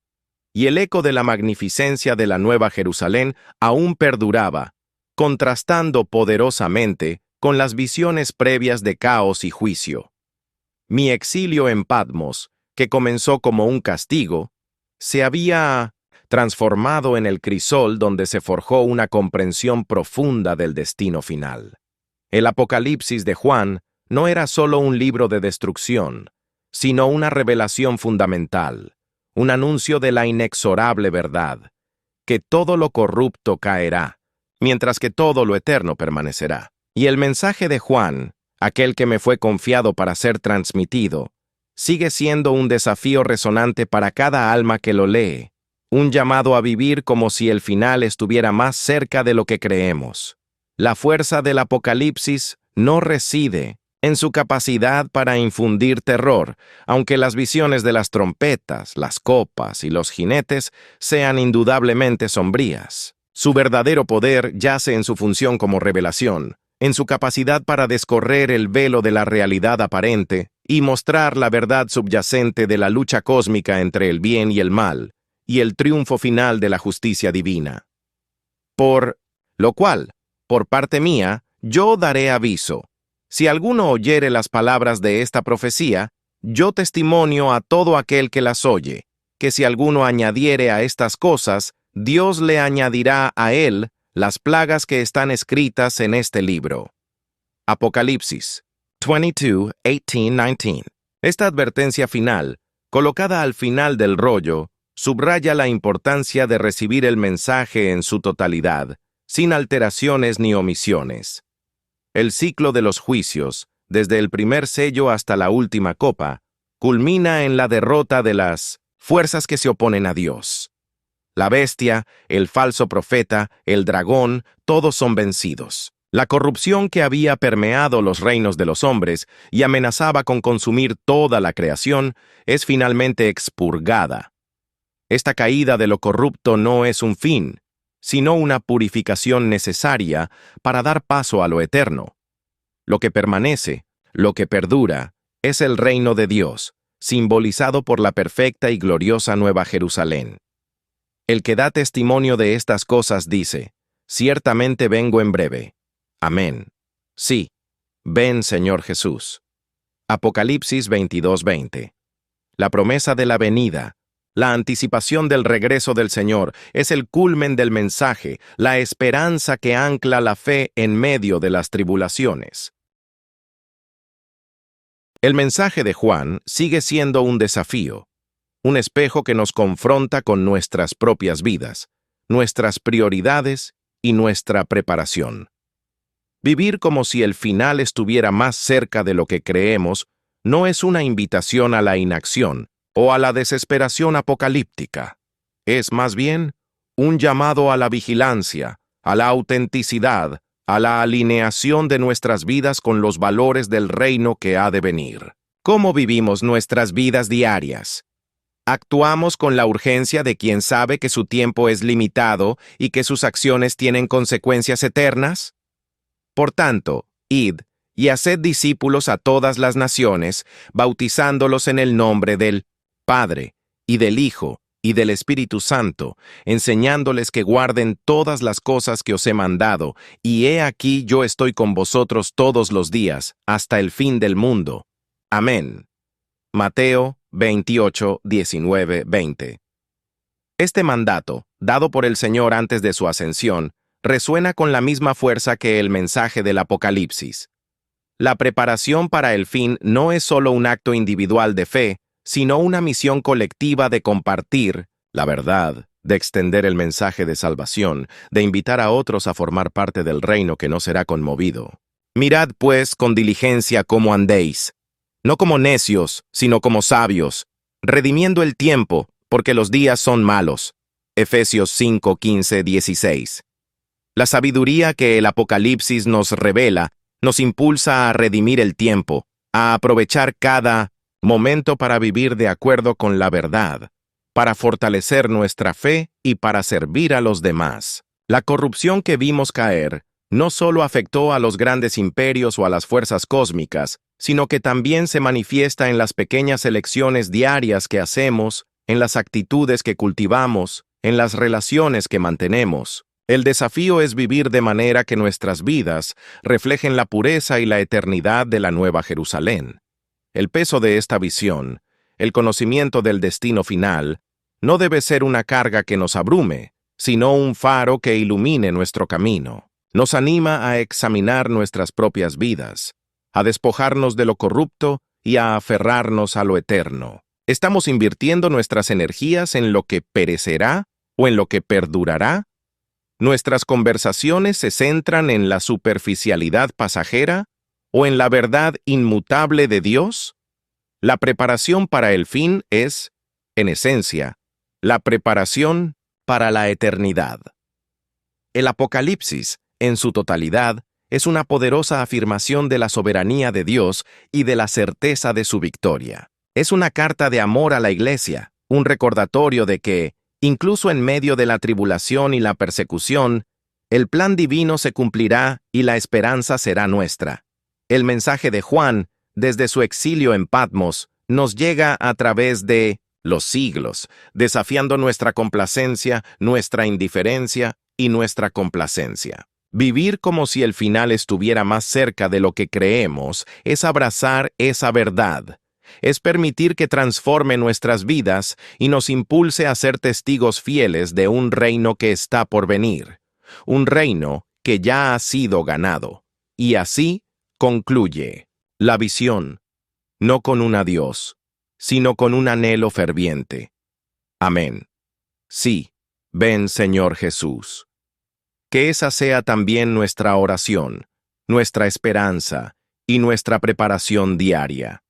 y el eco de la magnificencia de la Nueva Jerusalén aún perduraba, contrastando poderosamente con las visiones previas de caos y juicio. Mi exilio en Patmos, que comenzó como un castigo, se había transformado en el crisol donde se forjó una comprensión profunda del destino final. El Apocalipsis de Juan no era solo un libro de destrucción, sino una revelación fundamental, un anuncio de la inexorable verdad, que todo lo corrupto caerá, mientras que todo lo eterno permanecerá. Y el mensaje de Juan, aquel que me fue confiado para ser transmitido, sigue siendo un desafío resonante para cada alma que lo lee, un llamado a vivir como si el final estuviera más cerca de lo que creemos. La fuerza del Apocalipsis no reside en su capacidad para infundir terror, aunque las visiones de las trompetas, las copas y los jinetes sean indudablemente sombrías. Su verdadero poder yace en su función como revelación, en su capacidad para descorrer el velo de la realidad aparente y mostrar la verdad subyacente de la lucha cósmica entre el bien y el mal, y el triunfo final de la justicia divina. Por lo cual, por parte mía, yo daré aviso. Si alguno oyere las palabras de esta profecía, yo testimonio a todo aquel que las oye, que si alguno añadiere a estas cosas, Dios le añadirá a él las plagas que están escritas en este libro. Apocalipsis 22, 18, 19. Esta advertencia final, colocada al final del rollo, subraya la importancia de recibir el mensaje en su totalidad, sin alteraciones ni omisiones. El ciclo de los juicios, desde el primer sello hasta la última copa, culmina en la derrota de las fuerzas que se oponen a Dios. La bestia, el falso profeta, el dragón, todos son vencidos. La corrupción que había permeado los reinos de los hombres y amenazaba con consumir toda la creación es finalmente expurgada. Esta caída de lo corrupto no es un fin, sino una purificación necesaria para dar paso a lo eterno. Lo que permanece, lo que perdura, es el reino de Dios, simbolizado por la perfecta y gloriosa Nueva Jerusalén. El que da testimonio de estas cosas dice, ciertamente vengo en breve. Amén. Sí, ven, Señor Jesús. Apocalipsis 22:20. la promesa de la venida, la anticipación del regreso del Señor, es el culmen del mensaje, la esperanza que ancla la fe en medio de las tribulaciones. El mensaje de Juan sigue siendo un desafío, un espejo que nos confronta con nuestras propias vidas, nuestras prioridades y nuestra preparación. Vivir como si el final estuviera más cerca de lo que creemos no es una invitación a la inacción o a la desesperación apocalíptica. Es más bien un llamado a la vigilancia, a la autenticidad, a la alineación de nuestras vidas con los valores del reino que ha de venir. ¿Cómo vivimos nuestras vidas diarias? ¿Actuamos con la urgencia de quien sabe que su tiempo es limitado y que sus acciones tienen consecuencias eternas? Por tanto, id y haced discípulos a todas las naciones, bautizándolos en el nombre del Padre, y del Hijo, y del Espíritu Santo, enseñándoles que guarden todas las cosas que os he mandado, y he aquí yo estoy con vosotros todos los días, hasta el fin del mundo. Amén. Mateo 28, 19, 20. Este mandato, dado por el Señor antes de su ascensión, resuena con la misma fuerza que el mensaje del Apocalipsis. La preparación para el fin no es solo un acto individual de fe, sino una misión colectiva de compartir la verdad, de extender el mensaje de salvación, de invitar a otros a formar parte del reino que no será conmovido. Mirad, pues, con diligencia cómo andéis, no como necios, sino como sabios, redimiendo el tiempo, porque los días son malos. Efesios 5, 15, 16. La sabiduría que el Apocalipsis nos revela nos impulsa a redimir el tiempo, a aprovechar cada momento para vivir de acuerdo con la verdad, para fortalecer nuestra fe y para servir a los demás. La corrupción que vimos caer no solo afectó a los grandes imperios o a las fuerzas cósmicas, sino que también se manifiesta en las pequeñas elecciones diarias que hacemos, en las actitudes que cultivamos, en las relaciones que mantenemos. El desafío es vivir de manera que nuestras vidas reflejen la pureza y la eternidad de la Nueva Jerusalén. El peso de esta visión, el conocimiento del destino final, no debe ser una carga que nos abrume, sino un faro que ilumine nuestro camino. Nos anima a examinar nuestras propias vidas, a despojarnos de lo corrupto y a aferrarnos a lo eterno. ¿Estamos invirtiendo nuestras energías en lo que perecerá o en lo que perdurará? ¿Nuestras conversaciones se centran en la superficialidad pasajera o en la verdad inmutable de Dios? La preparación para el fin es, en esencia, la preparación para la eternidad. El Apocalipsis, en su totalidad, es una poderosa afirmación de la soberanía de Dios y de la certeza de su victoria. Es una carta de amor a la Iglesia, un recordatorio de que, incluso en medio de la tribulación y la persecución, el plan divino se cumplirá y la esperanza será nuestra. El mensaje de Juan, desde su exilio en Patmos, nos llega a través de los siglos, desafiando nuestra complacencia, nuestra indiferencia y nuestra complacencia. Vivir como si el final estuviera más cerca de lo que creemos es abrazar esa verdad. Es permitir que transforme nuestras vidas y nos impulse a ser testigos fieles de un reino que está por venir, un reino que ya ha sido ganado. Y así concluye la visión, no con un adiós, sino con un anhelo ferviente. Amén. Sí, ven Señor Jesús. Que esa sea también nuestra oración, nuestra esperanza y nuestra preparación diaria.